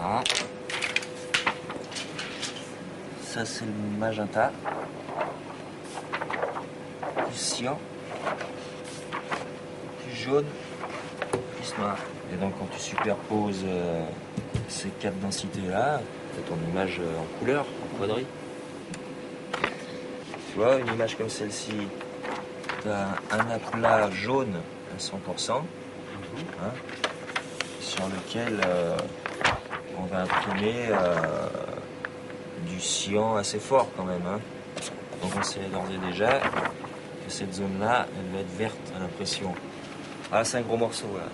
Voilà. Ça, c'est le magenta. Plus cyan. Plus jaune. Plus noir. Et donc, quand tu superposes ces 4 densités-là, tu as ton image en couleur, en quadri. Tu vois, une image comme celle-ci, tu as un aplat jaune à 100%, hein, sur lequel on va imprimer du cyan assez fort quand même. Hein. Donc on sait d'ores et déjà que cette zone-là, elle va être verte à l'impression. Ah, c'est un gros morceau là.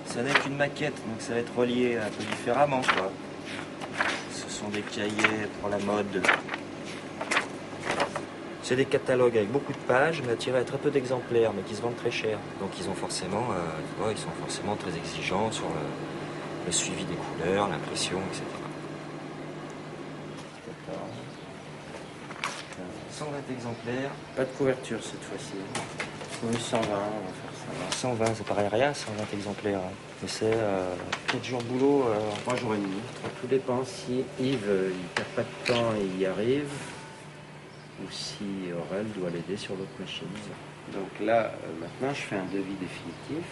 Ça n'est qu'une maquette, donc ça va être relié un peu différemment, quoi. Ce sont des cahiers pour la mode. C'est des catalogues avec beaucoup de pages, mais attirés à très peu d'exemplaires, mais qui se vendent très cher. Donc ils ont forcément, ils sont forcément très exigeants sur le suivi des couleurs, l'impression, etc. 120 exemplaires. Pas de couverture cette fois-ci. Oui, 120, on va faire ça. 120, ça paraît rien, 120 exemplaires. Hein. Mais c'est 4 jours de boulot. 3 jours et demi. Tout dépend si Yves il perd pas de temps et il y arrive, ou si Aurel doit l'aider sur l'autre machine. Donc là, maintenant, je fais un devis définitif.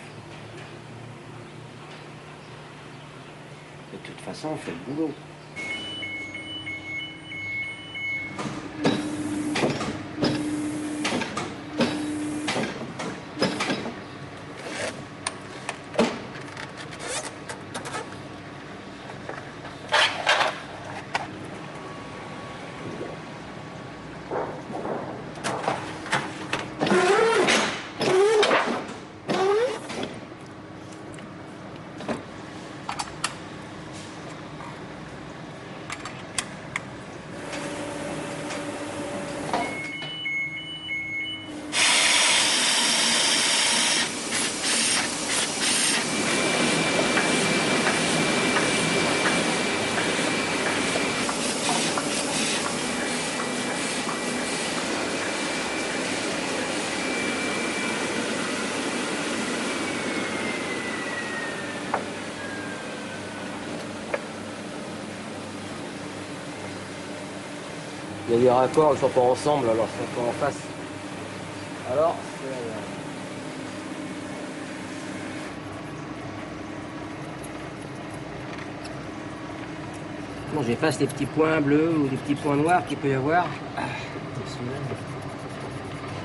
Et de toute façon, on fait le boulot. Il y a des raccords, ils ne sont pas ensemble, alors ils sont pas en face. Alors, bon, j'efface les petits points bleus ou les petits points noirs qu'il peut y avoir.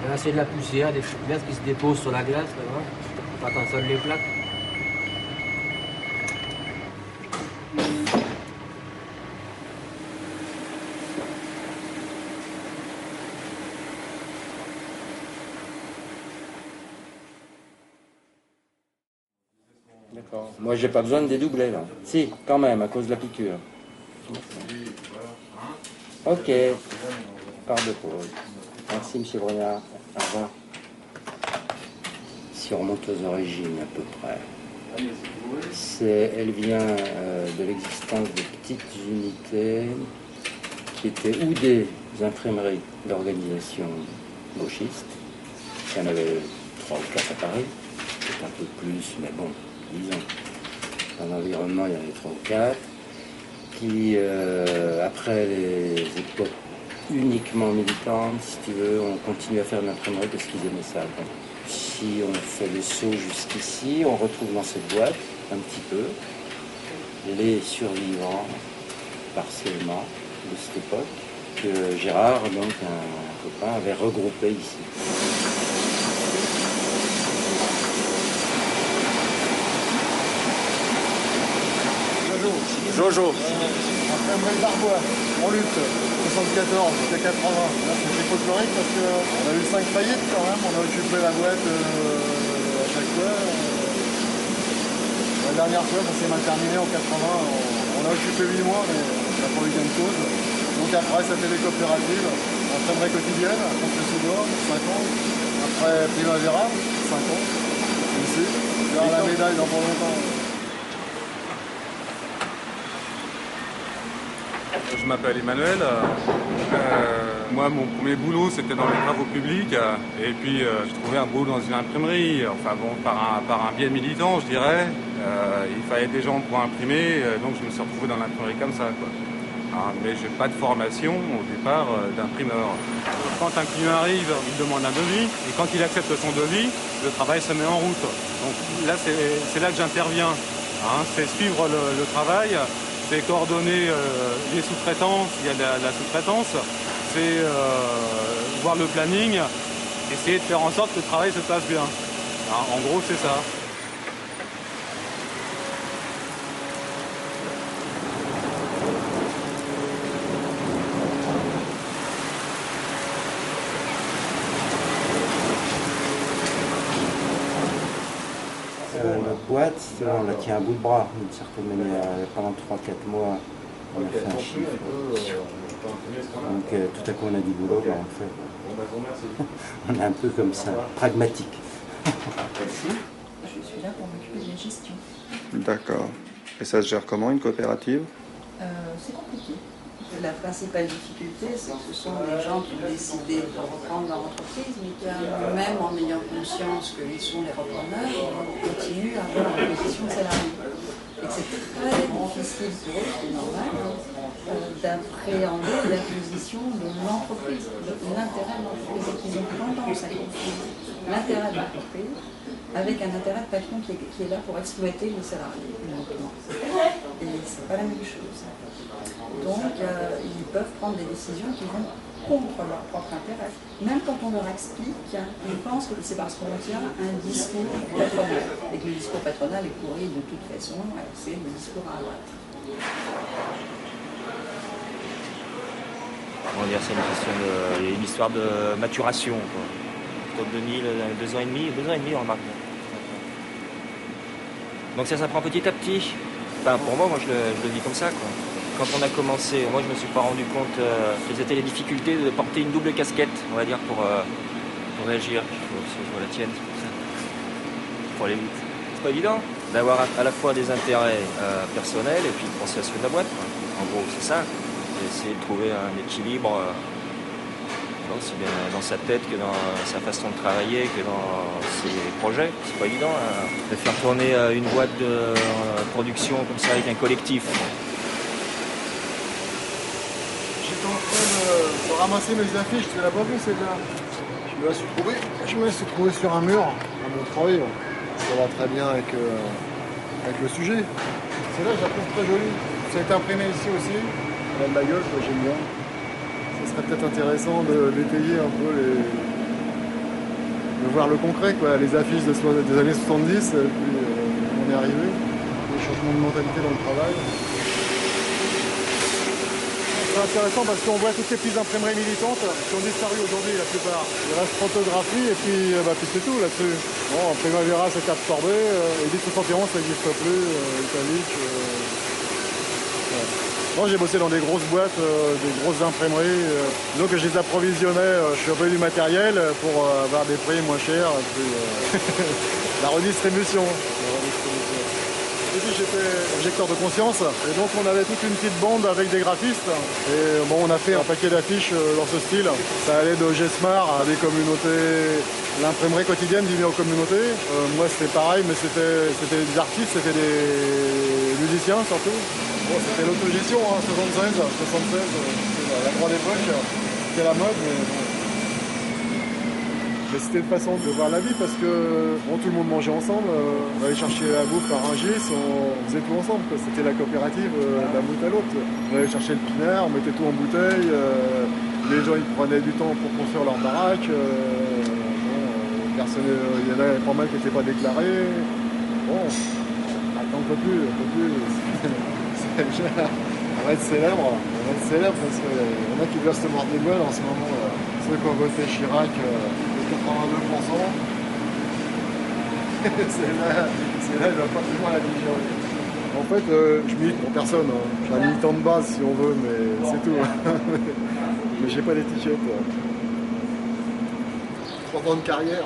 Là, c'est de la poussière, des glaces qui se déposent sur la glace, là, pas quand ça les plaques. D'accord. Moi, j'ai pas besoin de dédoubler, là. Si, quand même, à cause de la piqûre. Ok. Part de pause. Merci, M. Brognard. Au revoir. Si on remonte aux origines, à peu près, elle vient de l'existence de petites unités qui étaient ou des imprimeries d'organisation gauchistes. Il y en avait 3 ou 4 à Paris, peut-être un peu plus, mais bon, disons, dans l'environnement, il y en avait 3 ou 4, qui, après les époques uniquement militantes, si tu veux, on continue à faire de l'imprimerie parce qu'ils aimaient ça. Donc, si on fait le saut jusqu'ici, on retrouve dans cette boîte, un petit peu, les survivants, partiellement, de cette époque, que Gérard, donc un copain, avait regroupé ici. Jojo. Imprimerie d'Arbois, en lutte, 74 jusqu'à 80. Là, c'était folklorique parce qu'on a eu 5 faillites quand même, on a occupé la boîte à chaque fois. La dernière fois, ça s'est mal terminé en 80, on a occupé 8 mois, mais on n'a pas eu gain de cause. Donc après, ça fait des coopératives, imprimerie quotidienne, contre le Sud-Ouest, 5 ans. Après Primavera, 5 ans. Ici, vers la médaille dans pas longtemps. Je m'appelle Emmanuel. Moi, mon premier boulot, c'était dans les travaux publics. Et puis, j'ai trouvé un boulot dans une imprimerie. Enfin bon, par un biais militant, je dirais. Il fallait des gens pour imprimer, donc je me suis retrouvé dans l'imprimerie comme ça, quoi. Hein, mais je n'ai pas de formation au départ d'imprimeur. Quand un client arrive, il demande un devis, et quand il accepte son devis, le travail se met en route. Donc là, c'est là que j'interviens. Hein, c'est suivre le travail, c'est coordonner les sous-traitants, il y a de la sous-traitance, c'est voir le planning, essayer de faire en sorte que le travail se passe bien. Hein, en gros, c'est ça. Notre boîte, on la tient à bout de bras, d'une certaine manière. Pendant 3-4 mois, on a fait un chiffre. Donc tout à coup, on a du boulot, ben, on fait. On est un peu comme ça, pragmatique. Je suis là pour m'occuper de la gestion. D'accord. Et ça se gère comment, une coopérative? C'est compliqué. La principale difficulté, c'est que ce sont des gens qui ont décidé de reprendre leur entreprise, mais qui, même en ayant conscience qu'ils sont les repreneurs, continuent à avoir une position de salarié. Et que c'est très difficile pour eux, c'est normal, d'appréhender la position de l'entreprise, de l'intérêt de l'entreprise. Et qu'ils ont tendance à confondre l'intérêt de l'entreprise avec un intérêt de patron qui est là pour exploiter les salariés uniquement. Et c'est pas la même chose. Donc, ils peuvent prendre des décisions qui vont contre leur propre intérêt. Même quand on leur explique, ils pensent que c'est parce qu'on tient un discours patronal. Et que le discours patronal est pourri de toute façon, c'est le discours à droite. On va dire c'est une question de, une histoire de maturation. Octobre 2000, 2 ans et demi, on remarque. Donc ça s'apprend petit à petit. Enfin, pour moi, je le vis comme ça, quoi. Quand on a commencé, moi je me suis pas rendu compte quelles étaient les difficultés de porter une double casquette, on va dire, pour réagir. Je vois la tienne, c'est pour ça. Pour aller vite. C'est pas évident d'avoir à la fois des intérêts personnels et puis de penser à ceux de la boîte, quoi. En gros, c'est ça. C'est essayer de trouver un équilibre aussi bien dans sa tête que dans sa façon de travailler, que dans ses projets. C'est pas évident de faire tourner une boîte de production comme ça avec un collectif. J'étais en train de ramasser mes affiches, tu l'as pas vu celle-là? Je me suis trouvé sur un mur à Montreuil. Ça va très bien avec le sujet. Celle-là, je la trouve très jolie. Ça a été imprimé ici aussi. Elle a de la gueule, quoi, j'aime bien. Ça serait peut-être intéressant d'étayer un peu de voir le concret, quoi. Les affiches des années 70, puis on est arrivé. Les changements de mentalité dans le travail. C'est intéressant parce qu'on voit toutes ces petites imprimeries militantes qui ont disparu aujourd'hui la plupart. Il reste photographie et puis c'est tout là-dessus. Bon, Primavera s'est absorbé, Edith 71 ça n'existe plus, Italique. Ouais. Moi j'ai bossé dans des grosses boîtes, des grosses imprimeries, donc je les approvisionnais, je suis un peu du matériel pour avoir des prix moins chers, et puis la redistribution. Ici j'étais objecteur de conscience et donc on avait toute une petite bande avec des graphistes et bon on a fait un paquet d'affiches dans ce style. Ça allait de Gesmar à des communautés, l'imprimerie quotidienne du aux communautés. Moi c'était pareil mais c'était des artistes, c'était des musiciens surtout. Bon, c'était l'autogestion, hein, 76, c'était la grande époque, c'était la mode mais c'était une façon de voir la vie parce que bon, tout le monde mangeait ensemble, on allait chercher la bouffe à Rungis, on faisait tout ensemble. C'était la coopérative d'un bout à l'autre. On allait chercher le pinard, on mettait tout en bouteille, les gens ils prenaient du temps pour construire leur baraque. Il y en a pas mal qui n'étaient pas déclarés. Bon, maintenant on peut plus. On va être célèbre parce qu'il y en a qui doivent se mordre les doigts en ce moment. Ceux qui ont voté Chirac. 82%. c'est là, je vois pas toujours la digérer. En fait, je milite pour personne. Hein. Je suis un militant de base si on veut, mais c'est tout. Mais j'ai pas d'étiquette. 3 ans de carrière.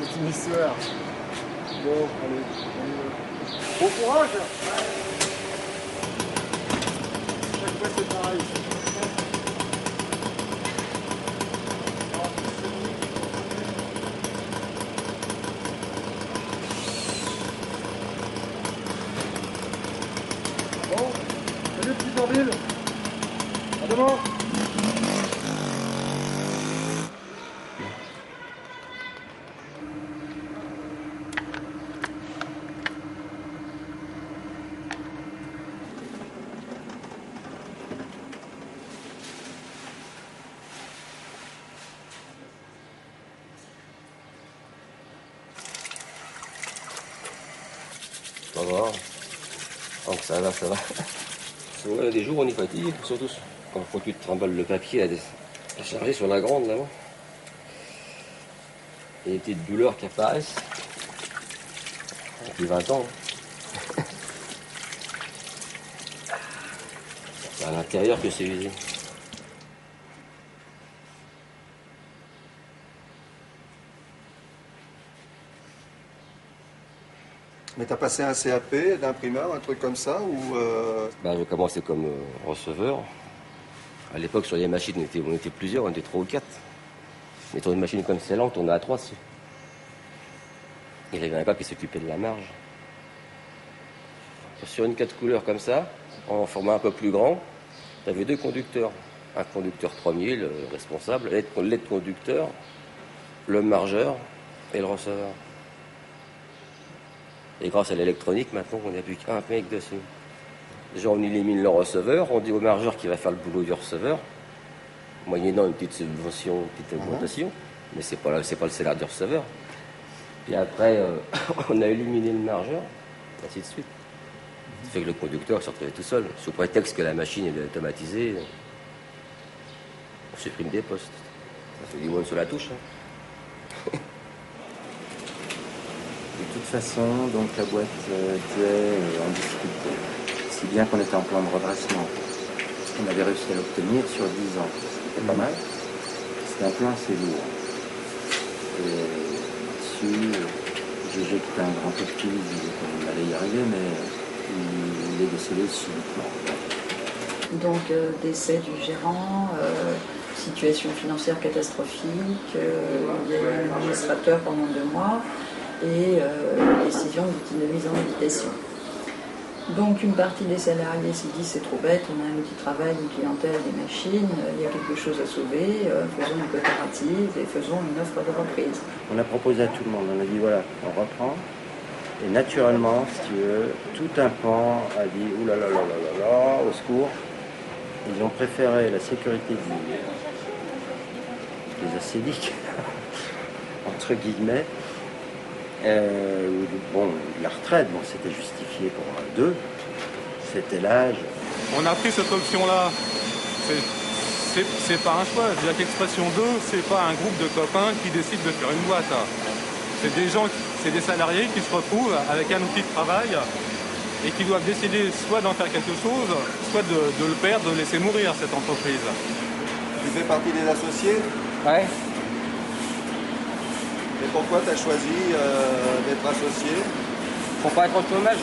C'est une histoire. Bon, allez, on y va. Bon courage! Chaque fois c'est pareil. Ça va. Donc ça va, ça va. Il y a des jours où on est fatigué, surtout quand tu te trimbales le papier à charger sur la grande là-bas. Il y a des petites douleurs qui apparaissent. Depuis 20 ans. C'est à l'intérieur que c'est usé. Mais t'as passé un CAP d'imprimeur, un truc comme ça ou J'ai commencé comme receveur. À l'époque, sur les machines, on était plusieurs, on était 3 ou 4. Mais sur une machine comme celle-là, on tournait à 3 dessus. Il y avait un gars qui s'occupait de la marge. Sur une 4 couleurs comme ça, en format un peu plus grand, tu avais 2 conducteurs. Un conducteur premier, le responsable, l'aide conducteur, le margeur et le receveur. Et grâce à l'électronique, maintenant, on n'a plus qu'un mec dessus. Déjà, on élimine le receveur, on dit au margeur qu'il va faire le boulot du receveur, moyennant une petite subvention, une petite augmentation, mais c'est pas le salaire du receveur. Puis après, on a éliminé le margeur, ainsi de suite. Ça fait que le conducteur se retrouvait tout seul, sous prétexte que la machine est automatisée. On supprime des postes. Ça fait du monde sur la touche. De toute façon, donc la boîte était en difficulté, si bien qu'on était en plan de redressement. On avait réussi à l'obtenir sur 10 ans. C'était pas mal. C'était un plan assez lourd. Et là-dessus, Gégé, qui était un grand optimiste, disait qu'on allait y arriver, mais il est décédé subitement. Donc décès du gérant, situation financière catastrophique, il y a eu un administrateur pendant 2 mois et décision de mise en habitation. Donc une partie des salariés s'est dit c'est trop bête, on a un outil de travail, une clientèle, des machines, il y a quelque chose à sauver, faisons une coopérative et faisons une offre de reprise. On a proposé à tout le monde, on a dit voilà, on reprend. Et naturellement, si tu veux, tout un pan a dit oulala, au secours. Ils ont préféré la sécurité des acédiques, entre guillemets. La retraite, c'était justifié pour 2. C'était l'âge. On a pris cette option-là. C'est pas un choix. Je veux dire qu'Expression 2, c'est pas un groupe de copains qui décident de faire une boîte. C'est des gens, c'est des salariés qui se retrouvent avec un outil de travail et qui doivent décider soit d'en faire quelque chose, soit de le perdre, de laisser mourir cette entreprise. tu fais partie des associés? Ouais. Et pourquoi tu as choisi d'être associé? Pour pas être au chômage.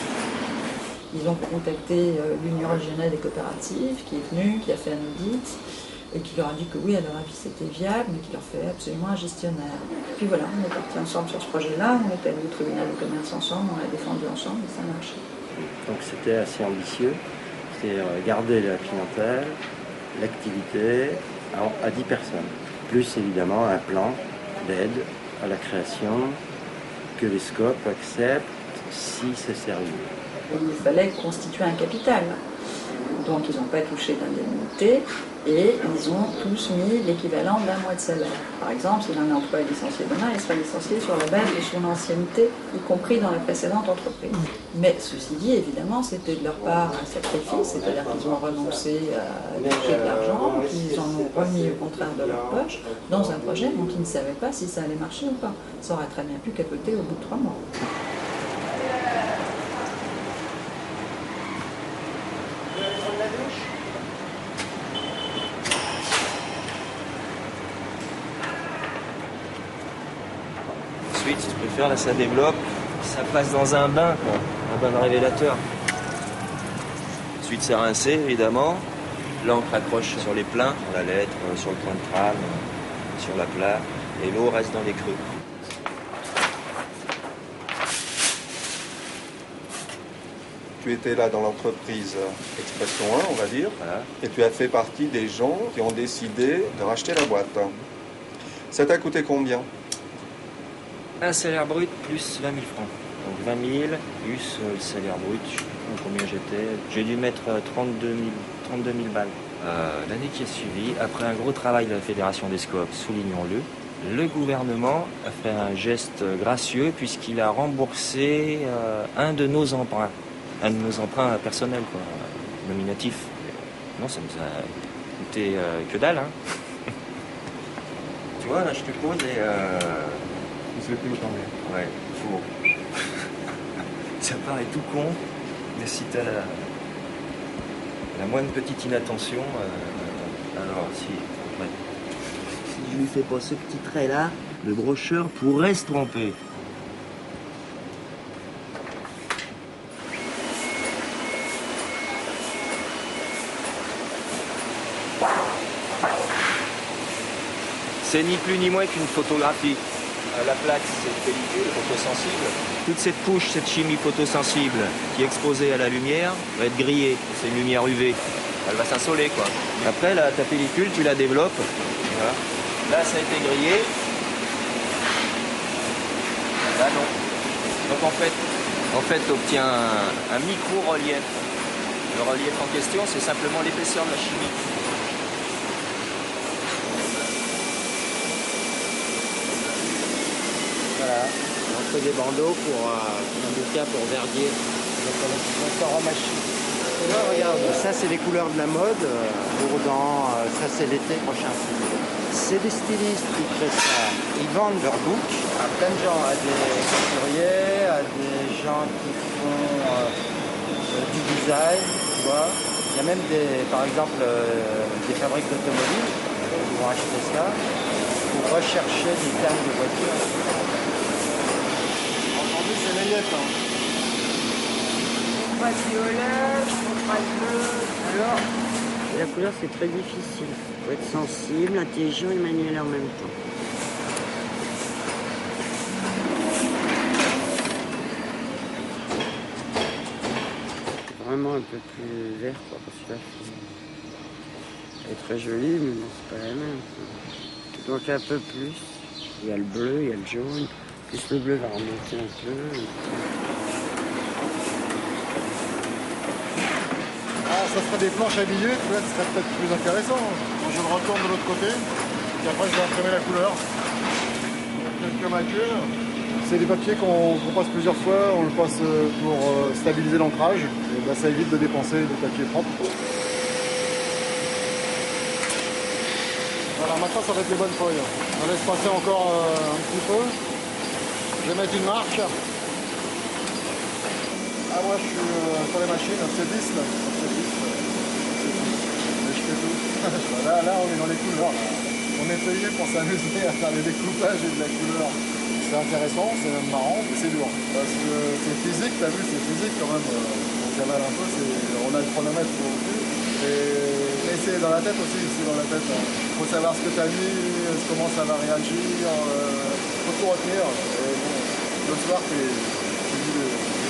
Ils ont contacté l'Union régionale des coopératives qui est venue, qui a fait un audit et qui leur a dit que oui, à leur avis c'était viable, mais qu'il leur fait absolument un gestionnaire. Puis voilà, on est partis ensemble sur ce projet-là, on est allé au tribunal de commerce ensemble, on l'a défendu ensemble et ça a marché. Donc c'était assez ambitieux, c'est garder la clientèle, l'activité à 10 personnes, plus évidemment un plan d'aide à la création que les SCOP acceptent si c'est sérieux. Il fallait constituer un capital. Donc ils n'ont pas touché d'indemnité et ils ont tous mis l'équivalent d'un mois de salaire. Par exemple, si un emploi est licencié demain, il sera licencié sur la base de son ancienneté, y compris dans la précédente entreprise. Mais ceci dit, évidemment, c'était de leur part un sacrifice, c'est-à-dire qu'ils ont renoncé à toucher de l'argent, qu'ils en ont remis au contraire de leur poche dans un projet dont ils ne savaient pas si ça allait marcher ou pas. Ça aurait très bien pu capoter au bout de 3 mois. Ensuite, si tu préfères, là ça débloque, ça passe dans un bain, quoi, un bain révélateur. Ensuite c'est rincé évidemment, l'encre accroche sur les pleins, sur la lettre, sur le coin de trame, sur la plaque, et l'eau reste dans les creux. Tu étais là dans l'entreprise Expression 1, on va dire, Voilà. et tu as fait partie des gens qui ont décidé de racheter la boîte. Ça t'a coûté combien? Un salaire brut plus 20 000 francs. Donc 20 000 plus le salaire brut, je ne sais plus combien j'étais. J'ai dû mettre 32 000 balles. L'année qui a suivi, après un gros travail de la Fédération des SCOP, soulignons-le, le gouvernement a fait un geste gracieux puisqu'il a remboursé un de nos emprunts personnels, quoi, nominatifs. Non, ça nous a coûté que dalle, hein. Tu vois, là, je te pose et... On se le paye autant mieux. Ouais, faut... Ça paraît tout con, mais si t'as la moindre petite inattention, alors si... Ouais. Si je lui fais pas ce petit trait-là, le brocheur pourrait se tromper. C'est ni plus ni moins qu'une photographie. La plaque, c'est une pellicule photosensible. Toute cette couche, cette chimie photosensible qui est exposée à la lumière, va être grillée. C'est une lumière UV. Elle va s'insoler, quoi. Après, là, ta pellicule, tu la développes. Voilà. Là, ça a été grillé. Là, non. Donc, en fait, tu obtiens un micro-relief. Le relief en question, c'est simplement l'épaisseur de la chimie. Voilà, on fait des bandeaux pour un bouquin pour Verdier. On sort en machine. Là, regarde, ça c'est les couleurs de la mode. Bourdan, ça c'est l'été prochain. C'est des stylistes qui créent ça. Ils vendent leurs books à plein de gens, à des couturiers, à des gens qui font du design, tu vois. Il y a même par exemple des fabriques d'automobiles qui vont acheter ça pour rechercher des termes de voitures. C'est layette, hein. Pas violet, pas bleu. Alors, la couleur, c'est très difficile. Il faut être sensible, intelligent et manuel en même temps. Vraiment un peu plus vert, quoi, parce que là, elle est très jolie, mais bon, c'est pas la même. Donc un peu plus. Il y a le bleu, il y a le jaune. Plus le bleu va remonter un peu. Ah, ça serait des planches habillées, tu vois, ce serait peut-être plus intéressant. Quand je le retourne de l'autre côté, et après je vais imprimer la couleur. Quelques macules. C'est des papiers qu'on passe plusieurs fois, on le passe pour stabiliser l'ancrage. Et ben, ça évite de dépenser des papiers propres. Voilà, maintenant ça va être les bonnes feuilles. On laisse passer encore un petit peu. Je vais mettre une marque. Ah, moi je suis sur les machines, c'est 10 là. Je fais tout. Là, on est dans les couleurs. Là. On est payé pour s'amuser à faire des découpages et de la couleur. C'est intéressant, c'est même marrant, mais c'est dur. Parce que c'est physique, t'as vu, c'est physique quand même. On cavale un peu, on a le chronomètre pour dessus. Et c'est dans la tête aussi, c'est dans la tête. Il faut savoir ce que tu as mis, comment ça va réagir, faut tout retenir. Et bon, le soir, tu dis,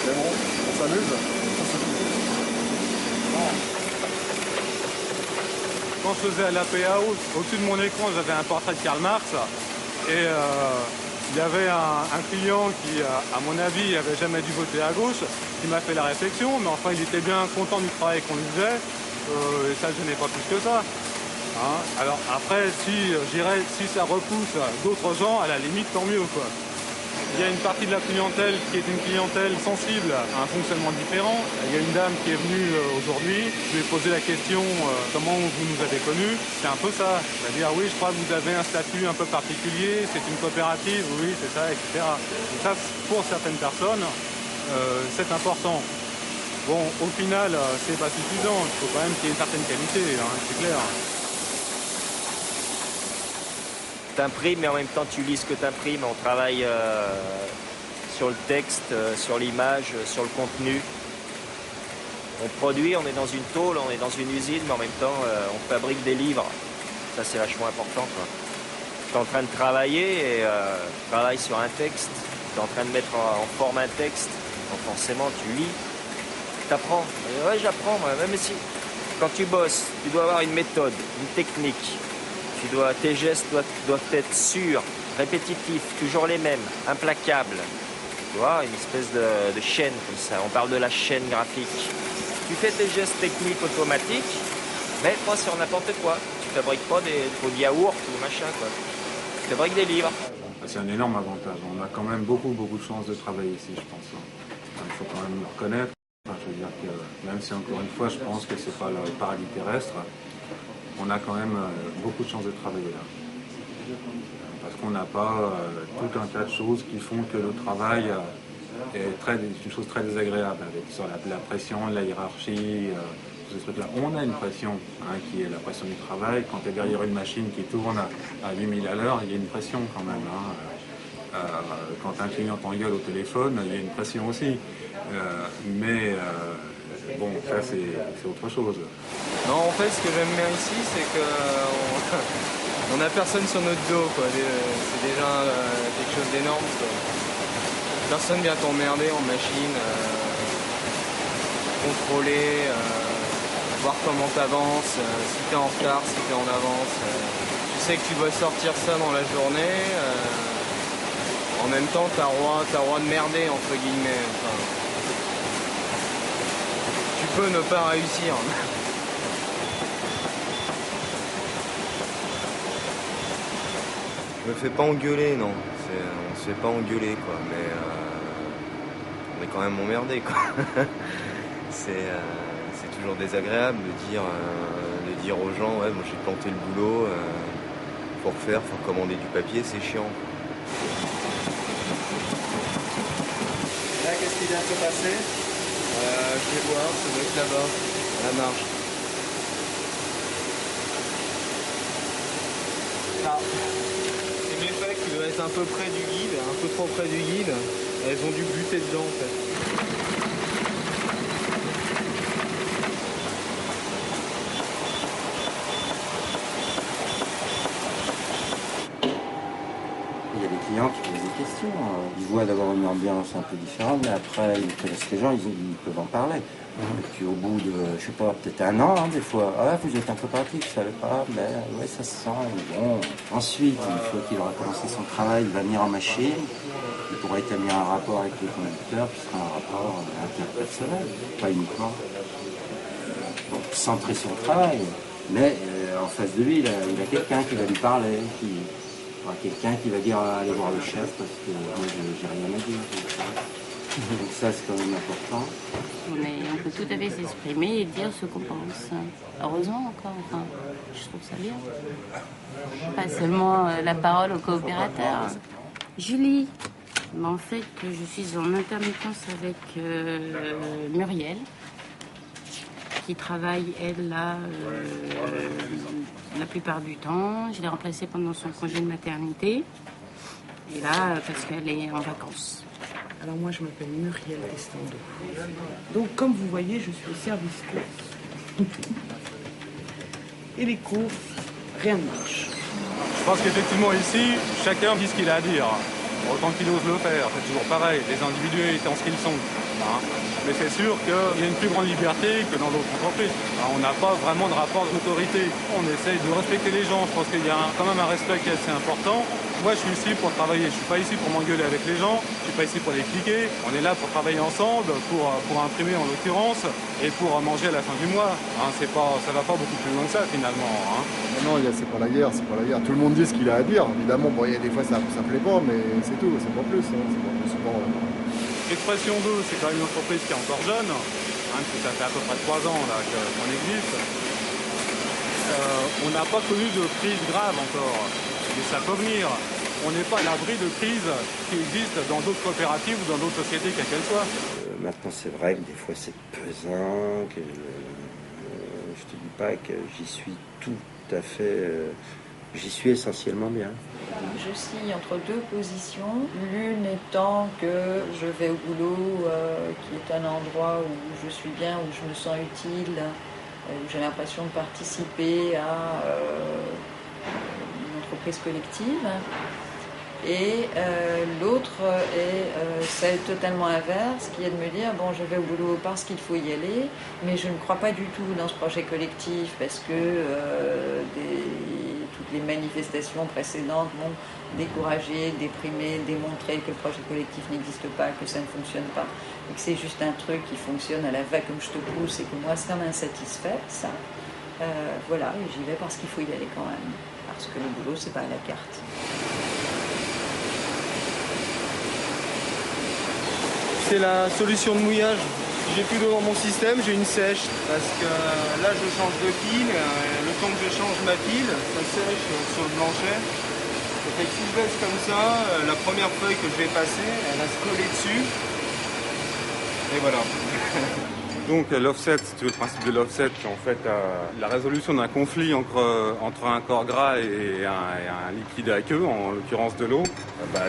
c'est bon, on s'amuse. Quand je faisais à l'APAO, au-dessus de mon écran, j'avais un portrait de Karl Marx. Et il y avait un client qui, à mon avis, n'avait jamais dû voter à gauche, qui m'a fait la réflexion, mais enfin, il était bien content du travail qu'on lui faisait. Et ça ne gênait pas plus que ça. Hein. Alors après, si ça repousse d'autres gens, à la limite, tant mieux, quoi. Il y a une partie de la clientèle qui est une clientèle sensible à un fonctionnement différent. Il y a une dame qui est venue aujourd'hui, je lui ai posé la question comment vous nous avez connus. C'est un peu ça. Elle va dire oui, je crois que vous avez un statut un peu particulier, c'est une coopérative, oui, c'est ça, etc. Et ça, pour certaines personnes, c'est important. Bon, au final, c'est pas suffisant. Il faut quand même qu'il y ait une certaine qualité, hein, c'est clair. T'imprimes, mais en même temps tu lis ce que t'imprimes. On travaille sur le texte, sur l'image, sur le contenu. On produit, on est dans une tôle, on est dans une usine, mais en même temps on fabrique des livres. Ça c'est vachement important, quoi. Tu es en train de travailler et travaille sur un texte. Tu es en train de mettre en forme un texte. Donc forcément tu lis. T'apprends. Ouais, j'apprends, moi. Même si quand tu bosses, tu dois avoir une méthode, une technique. Tes gestes doivent être sûrs, répétitifs, toujours les mêmes, implacables. Tu vois, une espèce de chaîne comme ça. On parle de la chaîne graphique. Tu fais tes gestes techniques automatiques, mais pas sur n'importe quoi. Tu fabriques pas des pots de yaourt ou machin, quoi. te brique des livres. C'est un énorme avantage. On a quand même beaucoup de chances de travailler ici, je pense. Il faut quand même le reconnaître. Enfin, je veux dire que même si encore une fois, je pense que c'est pas le paradis terrestre, on a quand même beaucoup de chances de travailler là. Parce qu'on n'a pas tout un tas de choses qui font que le travail est une chose très désagréable, avec sur la pression, la hiérarchie, tous ces trucs-là. On a une pression, qui est la pression du travail. Quand tu es derrière une machine qui tourne à 8000 à l'heure, il y a une pression quand même. Quand un client t'engueule au téléphone, il y a une pression aussi. Bon, ça c'est autre chose. Non, en fait, ce que j'aime bien ici, c'est qu'on n'a personne sur notre dos, quoi. C'est déjà quelque chose d'énorme, quoi. Personne vient t'emmerder en machine, contrôler, voir comment t'avances, si t'es en retard, si t'es en avance. Tu sais que tu dois sortir ça dans la journée. En même temps, t'as droit de merder, entre guillemets. Enfin, tu peux ne pas réussir. Je me fais pas engueuler, non. On se fait pas engueuler, quoi. Mais on est quand même emmerdé, quoi. C'est toujours désagréable de dire aux gens, ouais, moi j'ai planté le boulot, faut refaire, faut commander du papier, c'est chiant. Là, qu'est-ce qui vient de se passer? Je vais voir, ça doit être là-bas, à la marge. Ah. C'est mes facs qui doivent être un peu près du guide, un peu trop près du guide. Elles ont dû buter dedans en fait. Il y a des clients qui posent des questions. Ils voient d'abord une ambiance un peu différente, mais après, ils connaissent les gens, ils peuvent en parler. Et puis au bout de, je sais pas, peut-être un an, des fois, ah, vous êtes un peu pratique, je savais pas, mais ouais, ça se sent. Bon. Ensuite, une fois qu'il aura commencé son travail, il va venir en machine, il pourra établir un rapport avec le conducteur, qui sera un rapport interpersonnel, pas uniquement centré sur le travail, mais en face de lui, il a quelqu'un qui va lui parler, quelqu'un qui va dire allez voir le chef parce que moi j'ai rien à dire. Donc ça c'est quand même important. On peut tout à fait s'exprimer et dire ce qu'on pense. Heureusement encore, enfin, je trouve ça bien. Pas seulement la parole au coopérateur. Julie, mais en fait je suis en intermittence avec Muriel, qui travaille elle là la plupart du temps. Je l'ai remplacée pendant son congé de maternité. Et là, parce qu'elle est en vacances. Alors moi, je m'appelle Muriel Testando. Donc, comme vous voyez, je suis au service courses. Et les courses, rien ne marche. Je pense qu'effectivement ici, chacun dit ce qu'il a à dire. Autant qu'il ose le faire, c'est toujours pareil. Les individus étant ce qu'ils sont. Mais c'est sûr qu'il y a une plus grande liberté que dans d'autres entreprises. On n'a pas vraiment de rapport d'autorité. On essaye de respecter les gens. Je pense qu'il y a quand même un respect qui est assez important. Moi, je suis ici pour travailler. Je ne suis pas ici pour m'engueuler avec les gens. Je ne suis pas ici pour les cliquer. On est là pour travailler ensemble, pour imprimer en l'occurrence, et pour manger à la fin du mois. Ça ne va pas beaucoup plus loin que ça finalement. Non, c'est pas la guerre, c'est pas la guerre. Tout le monde dit ce qu'il a à dire. Évidemment, bon, il y a des fois ça plaît pas, mais c'est tout, c'est pas plus. C'est pas plus souvent. Expression 2, c'est quand même une entreprise qui est encore jeune, parce que ça fait à peu près 3 ans là, qu'on existe. On n'a pas connu de crise grave encore, mais ça peut venir. On n'est pas à l'abri de crises qui existent dans d'autres coopératives ou dans d'autres sociétés, quelles qu'elles soient. Maintenant, c'est vrai que des fois c'est pesant, que je te dis pas que j'y suis tout à fait... J'y suis essentiellement bien. Je suis entre deux positions. L'une étant que je vais au boulot, qui est un endroit où je suis bien, où je me sens utile, où j'ai l'impression de participer à une entreprise collective. Et l'autre est celle totalement inverse, qui est de me dire, bon, je vais au boulot parce qu'il faut y aller, mais je ne crois pas du tout dans ce projet collectif, parce que toutes les manifestations précédentes m'ont découragé, déprimé, démontré que le projet collectif n'existe pas, que ça ne fonctionne pas, et que c'est juste un truc qui fonctionne à la va comme je te pousse, et que moi ça m'insatisfait, ça. Voilà, et j'y vais parce qu'il faut y aller quand même, parce que le boulot c'est pas à la carte. c'est la solution de mouillage. Si j'ai plus d'eau dans mon système, j'ai une sèche. Parce que là, je change de pile. Le temps que je change ma pile, ça sèche sur le blanchet. Ça fait que si je baisse comme ça, la première feuille que je vais passer, elle va se coller dessus. Et voilà. Donc l'offset, si tu veux, le principe de l'offset, c'est en fait la résolution d'un conflit entre un corps gras et un liquide aqueux, en l'occurrence de l'eau.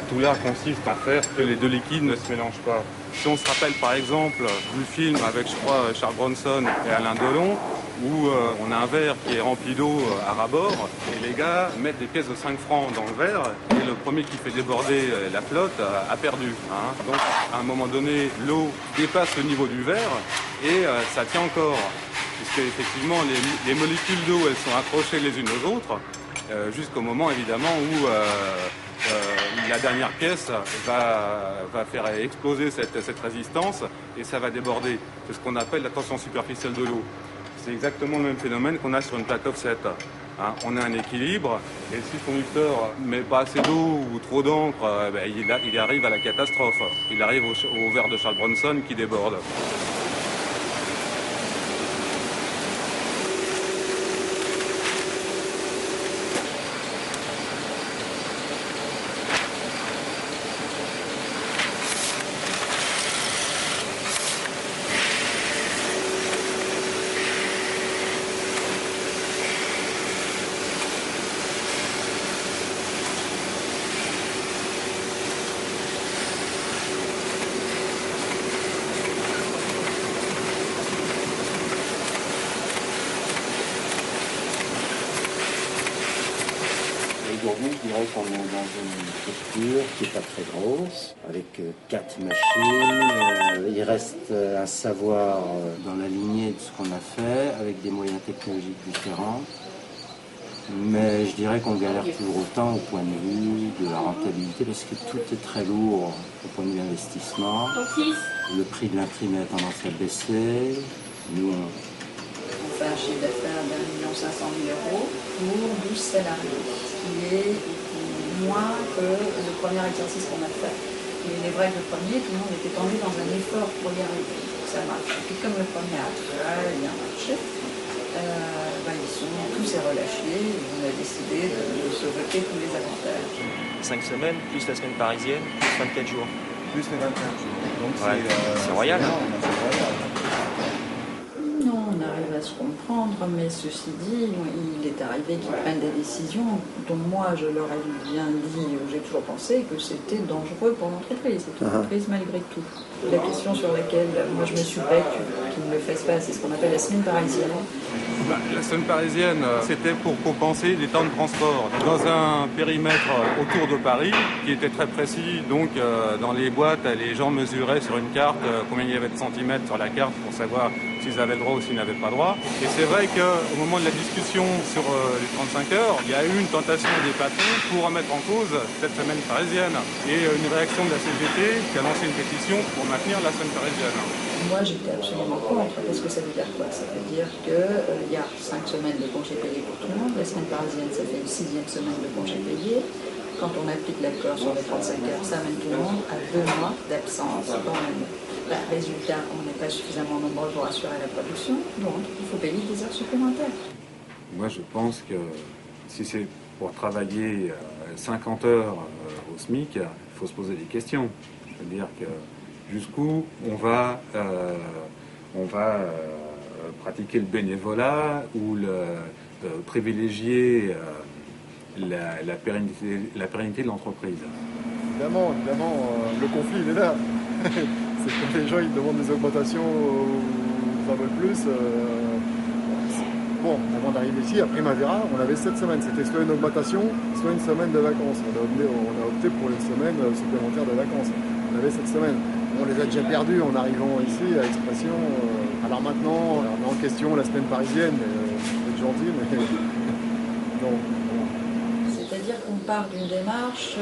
Tout l'art consiste à faire que les deux liquides ne se mélangent pas. Si on se rappelle par exemple du film avec, je crois, Charles Bronson et Alain Delon, où on a un verre qui est rempli d'eau à ras-bord, et les gars mettent des pièces de 5 francs dans le verre, et le premier qui fait déborder la flotte a perdu. Hein. Donc à un moment donné, l'eau dépasse le niveau du verre, et ça tient encore. Puisque effectivement, les molécules d'eau, elles sont accrochées les unes aux autres, jusqu'au moment évidemment où la dernière pièce va faire exploser cette résistance, et ça va déborder. C'est ce qu'on appelle la tension superficielle de l'eau. C'est exactement le même phénomène qu'on a sur une plaque offset. Hein, on a un équilibre, et si le conducteur ne met pas assez d'eau ou trop d'encre, il arrive à la catastrophe. Il arrive au verre de Charles Bronson qui déborde. Aujourd'hui, je dirais qu'on est dans une structure qui n'est pas très grosse, avec 4 machines. Il reste un savoir dans la lignée de ce qu'on a fait, avec des moyens technologiques différents. Mais je dirais qu'on galère toujours autant au point de vue de la rentabilité, parce que tout est très lourd au point de vue investissement. Le prix de l'imprimé a tendance à baisser. Nous, On fait un chiffre d'affaires d'1 500 000 € pour 12 salariés, ce qui est moins que le premier exercice qu'on a fait. Et il est vrai que le premier, tout le monde était tendu dans un effort pour y arriver. Ça marche. Et puis comme le premier a très bien marché, ils sont tous relâchés et on a décidé de se voter tous les avantages. 5 semaines, plus la semaine parisienne, plus 24 jours. Plus les 24 jours. Donc ouais, c'est royal. Non, on arrive à se comprendre, mais ceci dit, il est arrivé qu'ils prennent des décisions dont moi je leur ai bien dit, j'ai toujours pensé que c'était dangereux pour l'entreprise, cette entreprise malgré tout. La question sur laquelle moi je me suis battue, qu'ils ne le fassent pas, c'est ce qu'on appelle la semaine parisienne. La semaine parisienne, c'était pour compenser les temps de transport dans un périmètre autour de Paris qui était très précis. Donc dans les boîtes, les gens mesuraient sur une carte combien il y avait de centimètres sur la carte pour savoir s'ils avaient le droit ou s'ils n'avaient pas le droit. Et c'est vrai qu'au moment de la discussion sur les 35 heures, il y a eu une tentation des patrons pour remettre en cause cette semaine parisienne. Et une réaction de la CGT qui a lancé une pétition pour maintenir la semaine parisienne. Moi, j'étais absolument contre, parce que ça veut dire quoi? Ça veut dire qu'il y a 5 semaines de congés payés pour tout le monde. La semaine parisienne, ça fait une 6e semaine de congés payés. Quand on applique l'accord sur les 35 heures, ça amène tout le monde à 2 mois d'absence dans l'année. Résultat, on n'est pas suffisamment nombreux pour assurer la production, donc il faut payer des heures supplémentaires. Moi, je pense que si c'est pour travailler 50 heures au SMIC, il faut se poser des questions. C'est-à-dire que jusqu'où on va pratiquer le bénévolat ou privilégier la pérennité de l'entreprise. Évidemment, le conflit il est là. C'est que les gens ils demandent des augmentations ou ça veut plus. Bon, avant d'arriver ici, à Primavera, on avait 7 semaines. C'était soit une augmentation, soit une semaine de vacances. On a opté pour une semaine supplémentaire de vacances. On avait 7 semaines. On les a déjà perdus en arrivant ici à Expression. Alors maintenant, on est en question la semaine parisienne. Je vais être gentil, mais non. C'est-à-dire qu'on part d'une démarche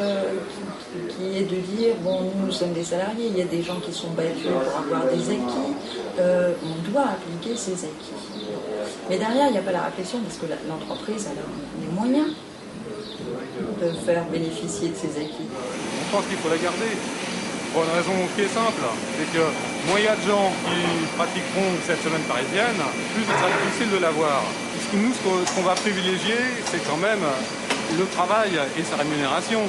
qui est de dire, bon, nous sommes des salariés, il y a des gens qui sont battus pour avoir des acquis, on doit appliquer ces acquis. Mais derrière, il n'y a pas la réflexion, parce que l'entreprise a les moyens de faire bénéficier de ces acquis. On pense qu'il faut la garder. Pour une raison qui est simple, c'est que moins il y a de gens qui pratiqueront cette semaine parisienne, plus il sera difficile de l'avoir. Nous, ce qu'on va privilégier, c'est quand même le travail et sa rémunération,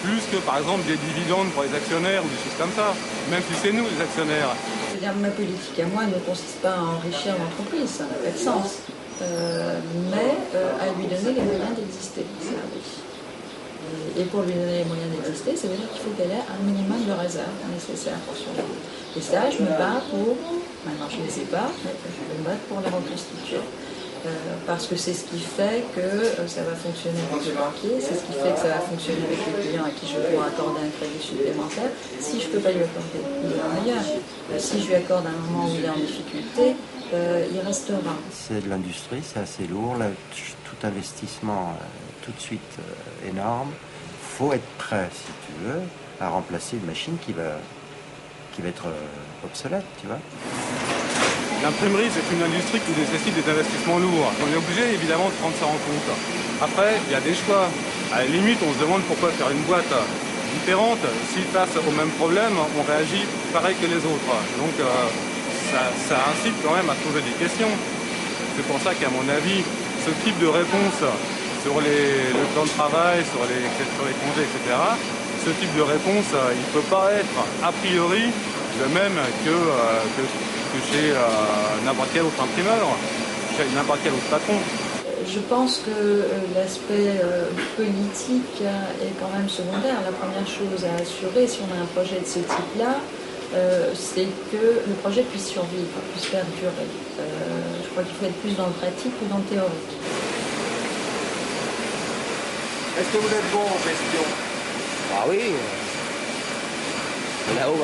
plus que par exemple des dividendes pour les actionnaires ou des choses comme ça, même si c'est nous les actionnaires. C'est-à-dire, ma politique à moi ne consiste pas à enrichir l'entreprise, ça n'a pas de sens, mais à lui donner les moyens d'exister. Et pour lui donner les moyens d'exister, ça veut dire qu'il faut qu'elle ait un minimum de réserves nécessaires pour survivre. Et ça, je me bats pour, maintenant je ne les ai pas, mais je vais me battre pour les reconstituer. Parce que c'est ce qui fait que ça va fonctionner avec le banquier, c'est ce qui fait que ça va fonctionner avec le client à qui je dois accorder un crédit supplémentaire. Si je ne peux pas lui accorder, il ira ailleurs. Si je lui accorde à un moment où il est en difficulté, il restera. C'est de l'industrie, c'est assez lourd. Là, tout investissement tout de suite énorme. Il faut être prêt, si tu veux, à remplacer une machine qui va être obsolète, tu vois. L'imprimerie, c'est une industrie qui nécessite des investissements lourds. On est obligé, évidemment, de prendre ça en compte. Après, il y a des choix. À la limite, on se demande pourquoi faire une boîte différente. Si face au même problème, on réagit pareil que les autres. Donc, ça incite quand même à poser des questions. C'est pour ça qu'à mon avis, ce type de réponse sur le plan de travail, sur les congés, etc., ce type de réponse, il ne peut pas être a priori le même que chez n'importe quel autre imprimeur, chez n'importe quel autre patron. Je pense que l'aspect politique est quand même secondaire. La première chose à assurer, si on a un projet de ce type-là, c'est que le projet puisse survivre, puisse perdurer. Je crois qu'il faut être plus dans le pratique que dans le théorique. Est-ce que vous êtes bon en gestion? Ah oui. Là-haut,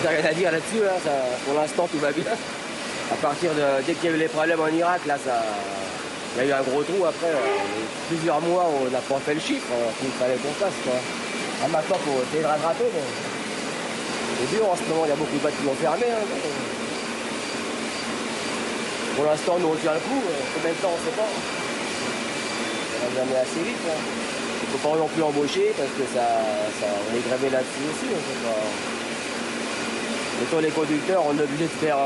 j'ai rien à dire là-dessus. Là, pour l'instant, tout va bien. À partir de dès qu'il y a eu les problèmes en Irak, là, il y a eu un gros trou. Après, plusieurs mois, on n'a pas fait le chiffre qu'il fallait qu'on fasse. Quoi. Maintenant, il faut essayer de rattraper. Mais... c'est dur en ce moment, il y a beaucoup de bâtiments fermés. Hein, pour l'instant, nous, on tient le coup. Combien de temps, on ne sait pas. Ça va jamais assez vite. Hein. Il ne faut pas non plus embaucher parce que on est grévé là-dessus aussi. Mettons les conducteurs, on est obligé de faire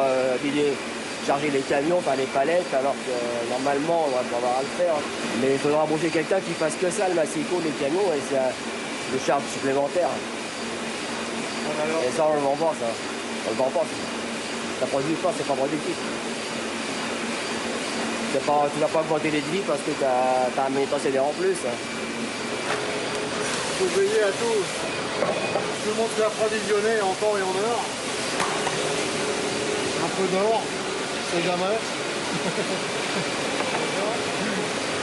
charger les camions par les palettes alors que normalement on va pouvoir le faire. Mais il faudra embaucher quelqu'un qui fasse que ça, le massicot, les camions, et c'est le charge supplémentaire. Et ça on le vend pas, ça. On le vend pas. Ça produit pas, c'est pas productif. Tu vas pas augmenter les devis parce que tu as un manutentionnaire en plus. Il faut veiller à tout. Tout le monde se fait approvisionner en temps et en heure. Un peu d'or, c'est jamais.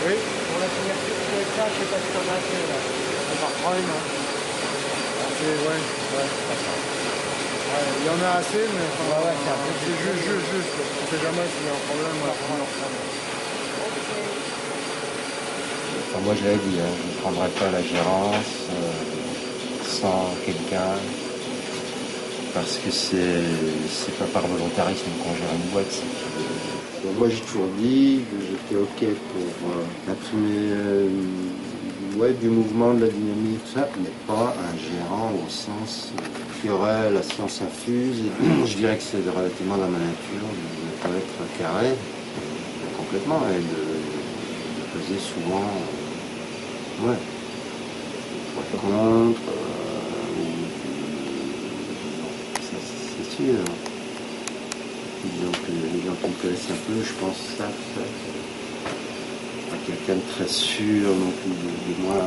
Oui. Pour la couverture de ça, je sais pas ce qu'on a fait là. C'est par prime. Il y en a assez, mais c'est juste. On sait jamais s'il y a un problème. Enfin, moi je l'avais dit, hein, je ne prendrai pas la gérance sans quelqu'un, parce que c'est pas par volontarisme qu'on gère une boîte. Moi j'ai toujours dit que j'étais ok pour imprimer du mouvement, de la dynamique, tout ça, mais pas un gérant au sens qui aurait la science infuse. Et je dirais que c'est relativement dans ma nature de ne pas être carré complètement et de peser souvent pour être contre, c'est sûr. Donc les gens qui me connaissent un peu, je pense ça. Pas quelqu'un de très sûr non plus de moi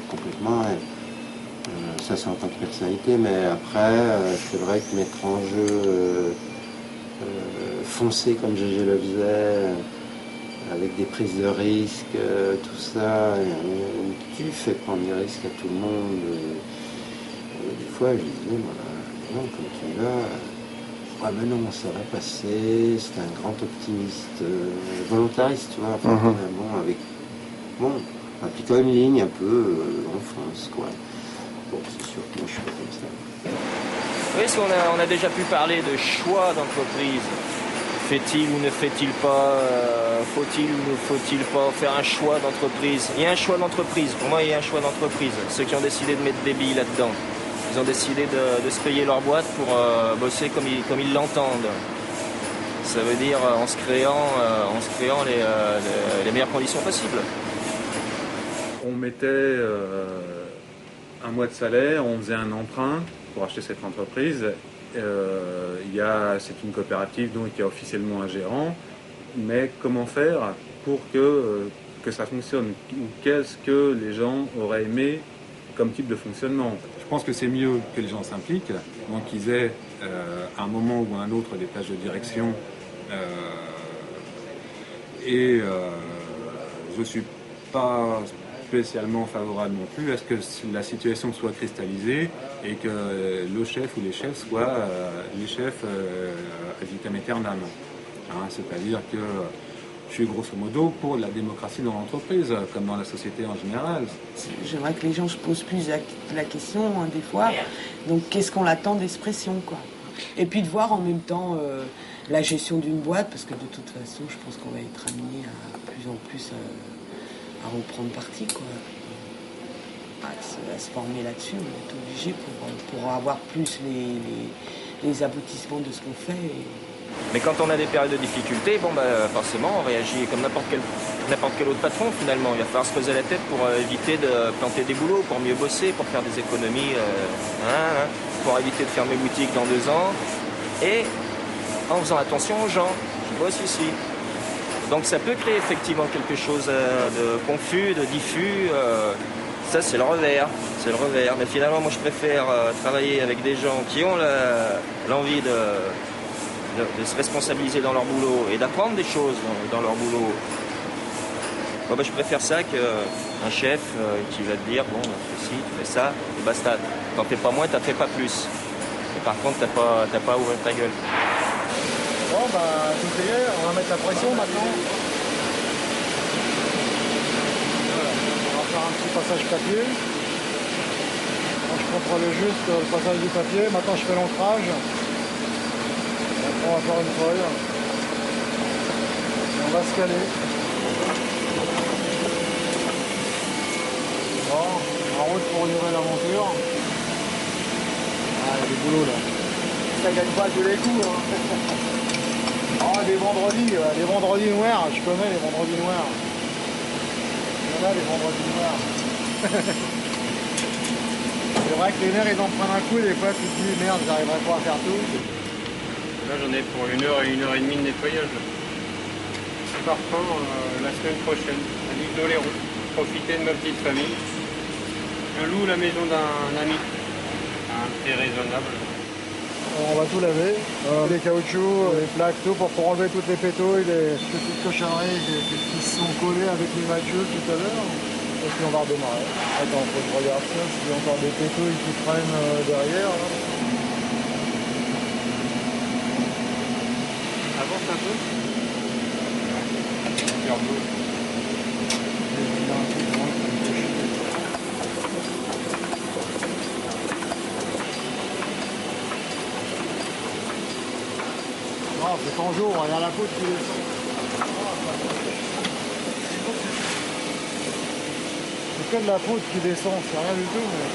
complètement. Ça c'est en tant que personnalité, mais après c'est vrai que mettre en jeu foncer comme GG le faisait, avec des prises de risques, tout ça, tu fais prendre des risques à tout le monde. Des fois je disais, non, comme tu vas, mais non, ça va passer, c'est un grand optimiste, volontariste, tu vois, enfin, appliquant une ligne un peu en France, quoi. Bon, c'est sûr que moi je suis pas comme ça. Oui, si on a déjà pu parler de choix d'entreprise. Fait-il ou ne fait-il pas, faut-il ou ne faut-il pas faire un choix d'entreprise? Il y a un choix d'entreprise, pour moi il y a un choix d'entreprise, ceux qui ont décidé de mettre des billes là-dedans. Ils ont décidé de se payer leur boîte pour bosser comme ils l'entendent. Ça veut dire en se créant les meilleures conditions possibles. On mettait un mois de salaire, on faisait un emprunt pour acheter cette entreprise. C'est une coopérative donc il y a officiellement un gérant. Mais comment faire pour que ça fonctionne? Ou qu'est-ce que les gens auraient aimé comme type de fonctionnement? Je pense que c'est mieux que les gens s'impliquent, donc qu'ils aient à un moment ou à un autre des tâches de direction. Je ne suis pas spécialement favorable non plus à ce que la situation soit cristallisée et que le chef ou les chefs soient les chefs ad vitam aeternam. C'est-à-dire que je suis grosso modo pour la démocratie dans l'entreprise, comme dans la société en général. J'aimerais que les gens se posent plus la question, des fois. Donc, qu'est-ce qu'on attend d'expression, quoi. Et puis de voir en même temps la gestion d'une boîte, parce que de toute façon, je pense qu'on va être amené à plus en plus à reprendre parti, quoi. À se former là-dessus, on est obligé pour avoir plus les aboutissements de ce qu'on fait. Mais quand on a des périodes de difficulté, forcément, on réagit comme n'importe quel autre patron, finalement. Il va falloir se poser la tête pour éviter de planter des boulots, pour mieux bosser, pour faire des économies, pour éviter de fermer boutique dans 2 ans, et en faisant attention aux gens qui bossent ici. Donc ça peut créer effectivement quelque chose de confus, de diffus. Ça, c'est le revers. Mais finalement, moi, je préfère travailler avec des gens qui ont l'envie de se responsabiliser dans leur boulot et d'apprendre des choses dans leur boulot. Je préfère ça qu'un chef qui va te dire bon, tu fais ci, tu fais ça, et basta. T'en fais pas moins, t'en fais pas plus. Et par contre, t'as pas à ouvrir ta gueule. Bon, tout est fait, on va mettre la pression maintenant. Voilà. On va faire un petit passage papier. Je contrôle juste le passage du papier. Maintenant, je fais l'ancrage. Après, on va faire une feuille. Et on va se caler. Bon, en route pour une nouvelle aventure. Ah, il y a du boulot là. Ça gagne pas tous les coups. Des vendredis noirs, je connais les vendredis noirs. Il y en a les vendredis noirs. C'est vrai que les nerfs ils en prennent un coup, des fois tu te dis merde, j'arriverai pas à faire tout. Là j'en ai pour 1 heure et 1 heure et demie de nettoyage. Je partant la semaine prochaine, à l'île d'Oléron, profiter de ma petite famille. Je loue la maison d'un ami, à un prix raisonnable. On va tout laver, les caoutchoucs, les plaques, tout pour enlever toutes les pétouilles, les petites cochonneries qui se sont collées avec les matcheux tout à l'heure. Et puis on va redémarrer. Attends, faut que je regarde ça, s'il y a encore des pétouilles qui traînent derrière. Là. Avance un peu. Non, c'est ton jour, regarde la poudre qui descend. C'est que de la poudre qui descend, c'est rien du tout. Mais...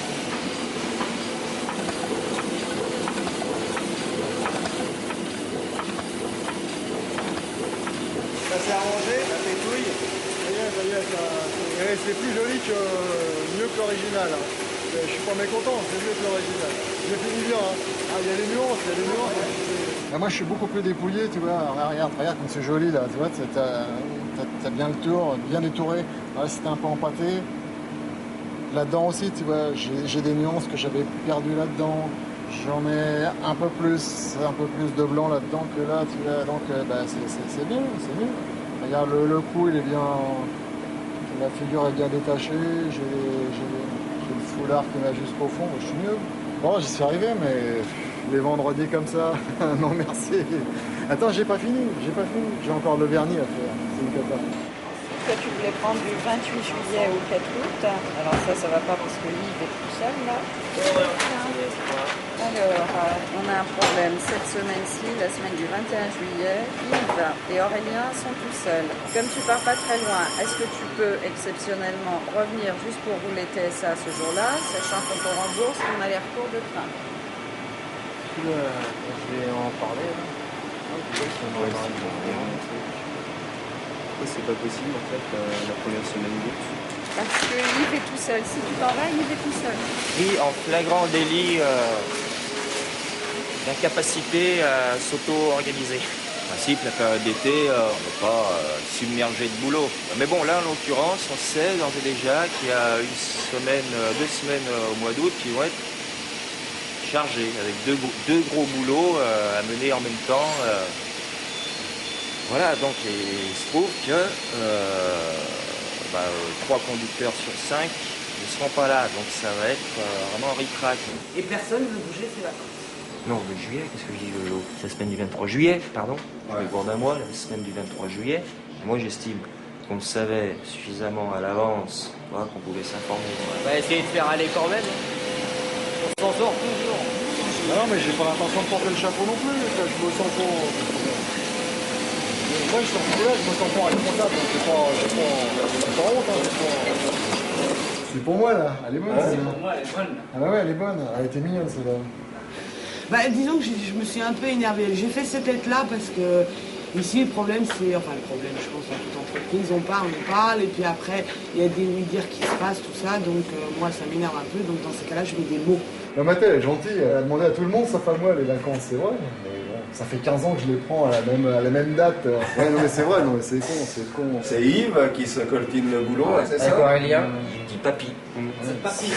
Ça s'est arrangé, la pétouille. Ça y est, c'est plus joli que mieux que l'original. Je suis pas mécontent, c'est mieux que l'original. J'ai fini bien. Il y a les nuances, moi je suis beaucoup plus dépouillé, tu vois. Regarde comme c'est joli là, tu vois, t'as bien le tour, bien détouré. Là, c'était un peu empâté. Là-dedans aussi, tu vois, j'ai des nuances que j'avais perdues là-dedans. J'en ai un peu plus de blanc là-dedans que là, tu vois. Donc c'est bien, c'est mieux. Regarde, le cou, il est bien, la figure est bien détachée. J'ai le foulard qui va jusqu'au fond, je suis mieux. Bon, j'y suis arrivé, mais les vendredis comme ça, non merci. Attends, j'ai pas fini. J'ai encore le vernis à faire, c'est une cata. Toi, tu voulais prendre du 28 juillet au 4 août. Alors ça va pas parce que Yves est tout seul là. Alors, on a un problème cette semaine-ci, la semaine du 21 juillet. Yves et Aurélien sont tout seuls. Comme tu pars pas très loin, est-ce que tu peux exceptionnellement revenir juste pour rouler TSA ce jour-là, sachant qu'on te rembourse ton aller-retour de train? Je vais en parler. Pourquoi c'est pas possible en fait la première semaine d'août? Parce que Yves est tout seul. Si tu t'en vas, Yves est tout seul. Oui, en flagrant délit d'incapacité à s'auto-organiser. En principe, la période d'été, on n'est pas submergé de boulot. Mais bon, là, en l'occurrence, on sait d'ores et déjà qu'il y a 2 semaines au mois d'août qui vont être chargées, avec deux gros boulots à mener en même temps. Voilà, donc il se trouve que 3 conducteurs sur 5 ne seront pas là, donc ça va être vraiment ric-rac. Et personne ne veut bouger ses vacances. Non, le juillet, qu'est-ce que je dis? La semaine du 23 juillet, pardon. Le bord d'un mois, la semaine du 23 juillet. Moi, j'estime qu'on le savait suffisamment à l'avance, voilà, qu'on pouvait s'informer. On va essayer de faire aller quand même. On s'en sort toujours. Non, mais j'ai pas l'intention de porter le chapeau non plus. Je me sens pas. Moi, je suis sorti de là, je me sens pas responsable. C'est pas honte. C'est pour moi, là. Elle est bonne, celle-là. Pour moi, elle est bonne. Ah bah ouais, elle est bonne. Elle était mignonne, celle-là. Bah, disons que je me suis un peu énervée. J'ai fait cette lettre-là parce que ici, le problème, c'est... Enfin, le problème, je pense, dans toute entreprise, on parle, et puis après, il y a des oui-dire qui se passent, tout ça, donc moi, ça m'énerve un peu, donc dans ces cas-là, je mets des mots. La Mathé, elle est gentille, elle a demandé à tout le monde, sauf à moi, les vacances, c'est vrai. Mais bon, ça fait 15 ans que je les prends à la même date. Ouais, non, mais c'est vrai, non, mais c'est con. C'est Yves qui se coltine le boulot, c'est ça? Aurélien. Il dit papy. C'est papy.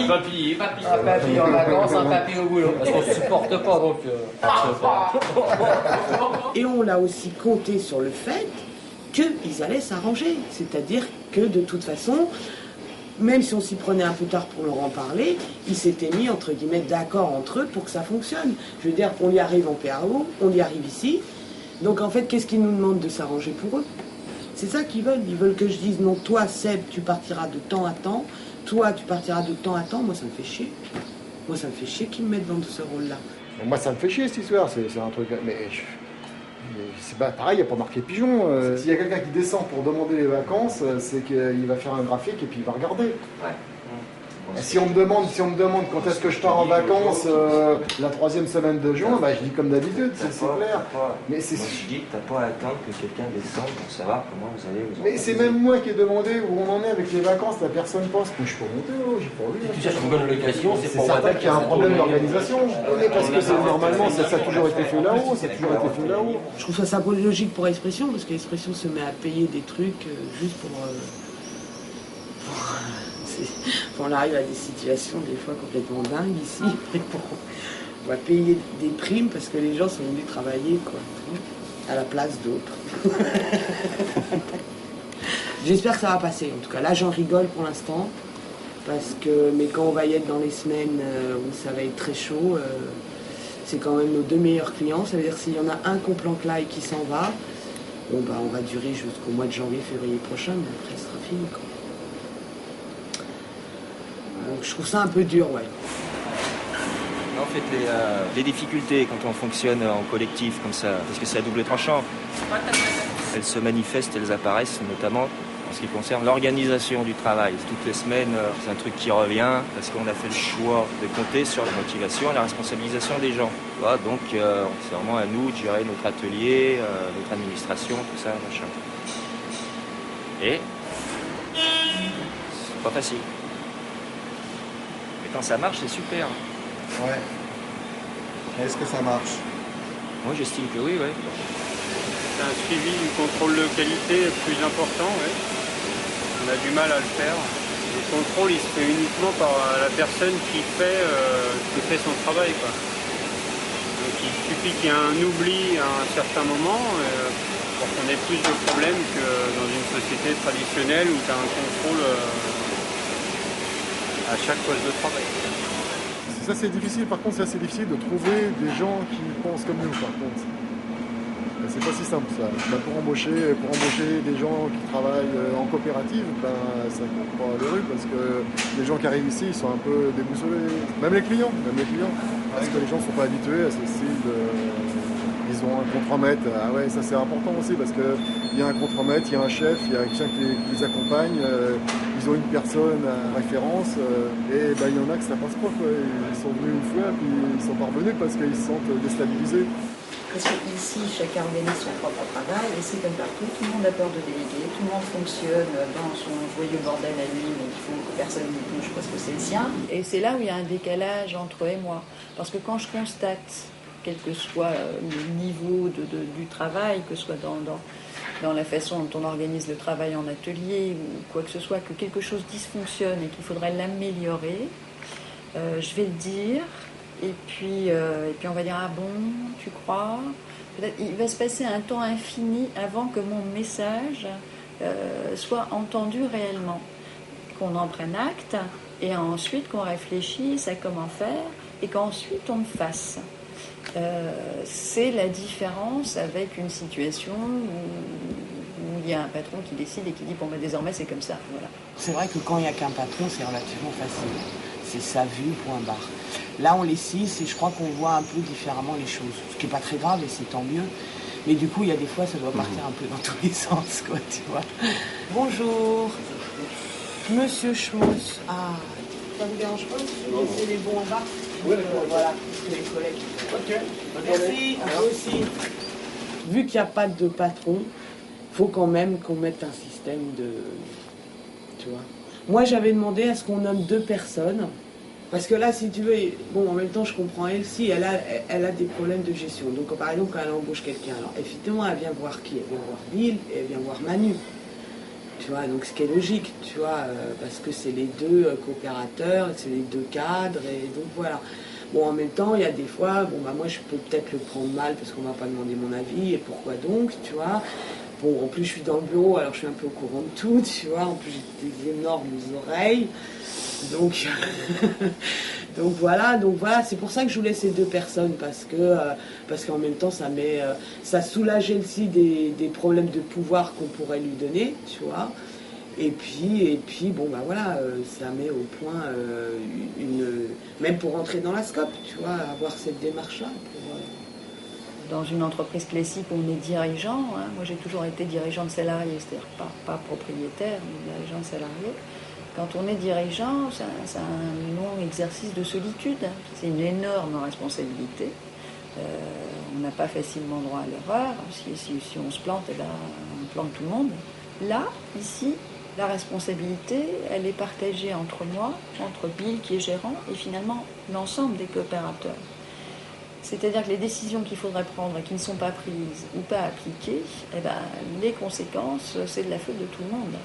Papy. Un papy en vacances, un papy au boulot. Parce qu'on ne supporte pas, donc... Et on l'a aussi compté sur le fait qu'ils allaient s'arranger. C'est-à-dire que, de toute façon... Même si on s'y prenait un peu tard pour leur en parler, ils s'étaient mis, entre guillemets, d'accord entre eux pour que ça fonctionne. Je veux dire, on y arrive en PAO, on y arrive ici. Donc en fait, qu'est-ce qu'ils nous demandent de s'arranger pour eux? C'est ça qu'ils veulent. Ils veulent que je dise, non, toi, Seb, tu partiras de temps à temps. Toi, tu partiras de temps à temps. Moi, ça me fait chier. Moi, ça me fait chier qu'ils me mettent dans ce rôle-là. Moi, ça me fait chier, cette histoire. C'est un truc... Mais c'est pas pareil, il n'y a pas marqué pigeon. S'il y a quelqu'un qui descend pour demander les vacances, c'est qu'il va faire un graphique et puis il va regarder. Ouais. Si on me demande quand est-ce que je pars en vacances la 3e semaine de juin, bah, je dis comme d'habitude, c'est clair. Mais c'est... Moi, je dis que t'as pas à attendre que quelqu'un descende pour savoir comment vous allez vous Mais c'est même moi qui ai demandé où on en est avec les vacances, la personne pense que je peux monter, j'ai pas envie. Si tu cherches une bonne location, c'est pour certain qu'il y a un problème d'organisation. Parce que normalement, ça a toujours été fait là-haut, Je trouve ça symbolique pour Expression, parce qu'Expression se met à payer des trucs juste pour on arrive à des situations des fois complètement dingues ici. On va payer des primes parce que les gens sont venus travailler quoi, à la place d'autres. J'espère que ça va passer. En tout cas, là, j'en rigole pour l'instant. Mais quand on va y être dans les semaines où ça va être très chaud, c'est quand même nos 2 meilleurs clients. Ça veut dire que s'il y en a un qu'on planque là et qui s'en va, bon, bah, on va durer jusqu'au mois de janvier, février prochain, mais après, ce sera fini, quoi. Donc je trouve ça un peu dur, ouais. En fait, les difficultés quand on fonctionne en collectif comme ça, parce que c'est à double tranchant, elles se manifestent, elles apparaissent notamment en ce qui concerne l'organisation du travail. Toutes les semaines, c'est un truc qui revient parce qu'on a fait le choix de compter sur la motivation et la responsabilisation des gens. Voilà, donc c'est vraiment à nous de gérer notre atelier, notre administration, tout ça, machin. Et c'est pas facile. Quand ça marche, c'est super. Ouais. Est-ce que ça marche? Moi, j'estime que oui, ouais. C'est un suivi du contrôle de qualité plus important, ouais. On a du mal à le faire. Le contrôle, il se fait uniquement par la personne qui fait son travail, quoi. Donc il suffit qu'il y ait un oubli à un certain moment pour qu'on ait plus de problèmes que dans une société traditionnelle où tu as un contrôle à chaque poste de travail. Ça c'est difficile, par contre c'est assez difficile de trouver des gens qui pensent comme nous par contre. c'est pas si simple ça. Ben, pour embaucher des gens qui travaillent en coopérative, ben, ça ne compte pas les rues parce que les gens qui arrivent ici, ils sont un peu déboussolés. Même les clients, parce que les gens ne sont pas habitués à ce style ils ont un contremaître. Ah ouais, ça c'est important aussi parce qu'il y a un contremaître, il y a un chef, il y a quelqu'un qui les accompagne, ils ont une personne à référence et ben, il y en a que ça passe pas, quoi. Ils sont venus une fois puis ils sont pas revenus parce qu'ils se sentent déstabilisés. Parce qu'ici, chacun organise son propre travail, et c'est comme partout, tout le monde a peur de déléguer, tout le monde fonctionne dans son joyeux bordel à lui, mais il faut que personne ne bouge parce que c'est le sien. Et c'est là où il y a un décalage entre eux et moi. Parce que quand je constate, quel que soit le niveau du travail, que ce soit dans la façon dont on organise le travail en atelier ou quoi que ce soit, que quelque chose dysfonctionne et qu'il faudrait l'améliorer, je vais le dire. Et puis on va dire, ah bon, tu crois? Peut-être, il va se passer un temps infini avant que mon message soit entendu réellement. Qu'on en prenne acte et ensuite qu'on réfléchisse à comment faire et qu'ensuite on le fasse. C'est la différence avec une situation où il y a un patron qui décide et qui dit, bon, ben, désormais c'est comme ça. Voilà. C'est vrai que quand il n'y a qu'un patron, c'est relativement facile. C'est sa vue, point barre. Là, on les 6 et je crois qu'on voit un peu différemment les choses. Ce qui n'est pas très grave et c'est tant mieux. Mais du coup, il y a des fois, ça doit partir un peu dans tous les sens, quoi, tu vois. Bonjour, Monsieur Schmouss. Ah, ça vous dérange pas si je laisse les bons en bas? Oui, voilà, parce que les collègues. Ok. Merci, à vous aussi. Vu qu'il n'y a pas de patron, il faut quand même qu'on mette un système de... Tu vois. Moi, j'avais demandé à ce qu'on nomme 2 personnes. Parce que là, si tu veux, bon, en même temps, je comprends Elsie, elle a des problèmes de gestion. Donc, par exemple, quand elle embauche quelqu'un, alors effectivement, elle vient voir qui? Elle vient voir Bill et elle vient voir Manu. Tu vois, donc ce qui est logique, tu vois, parce que c'est les 2 coopérateurs, c'est les 2 cadres, et donc voilà. Bon, en même temps, il y a des fois, bon, bah moi, je peux peut-être le prendre mal parce qu'on m'a pas demandé mon avis, et pourquoi donc, tu vois. Bon, en plus, je suis dans le bureau, alors je suis un peu au courant de tout, tu vois. En plus, j'ai des énormes oreilles. Donc, donc voilà, c'est pour ça que je voulais ces 2 personnes, parce qu'en même temps, ça soulage aussi des problèmes de pouvoir qu'on pourrait lui donner, tu vois. Et puis bon, bah voilà, ça met au point même pour rentrer dans la SCOP, tu vois, avoir cette démarche-là. Dans une entreprise classique où on est dirigeant, hein, moi j'ai toujours été dirigeant de salariés, c'est-à-dire pas propriétaire, mais dirigeant de salariés. Quand on est dirigeant, c'est un long exercice de solitude, c'est une énorme responsabilité. On n'a pas facilement droit à l'erreur, si on se plante, eh ben, on plante tout le monde. Là, ici, la responsabilité, elle est partagée entre moi, entre Bill qui est gérant, et finalement l'ensemble des coopérateurs. C'est-à-dire que les décisions qu'il faudrait prendre et qui ne sont pas prises ou pas appliquées, eh ben, les conséquences, c'est de la faute de tout le monde.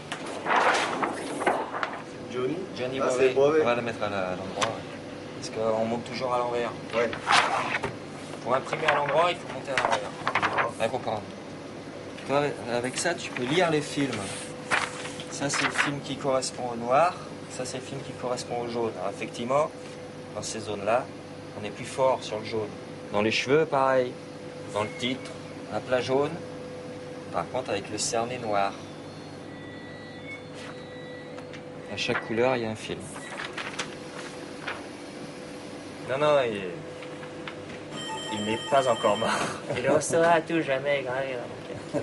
Johnny Brevet. On va la mettre à l'endroit. Parce qu'on monte toujours à l'envers. Ouais. Pour imprimer à l'endroit, il faut monter à l'envers. À comprendre. Toi, avec ça, tu peux lire les films. Ça, c'est le film qui correspond au noir. Ça, c'est le film qui correspond au jaune. Alors, effectivement, dans ces zones-là, on est plus fort sur le jaune. Dans les cheveux, pareil. Dans le titre, un plat jaune. Par contre, avec le cerné noir. À chaque couleur, il y a un film. Non, il n'est pas encore mort. Il restera à tout jamais gravé dans mon cœur.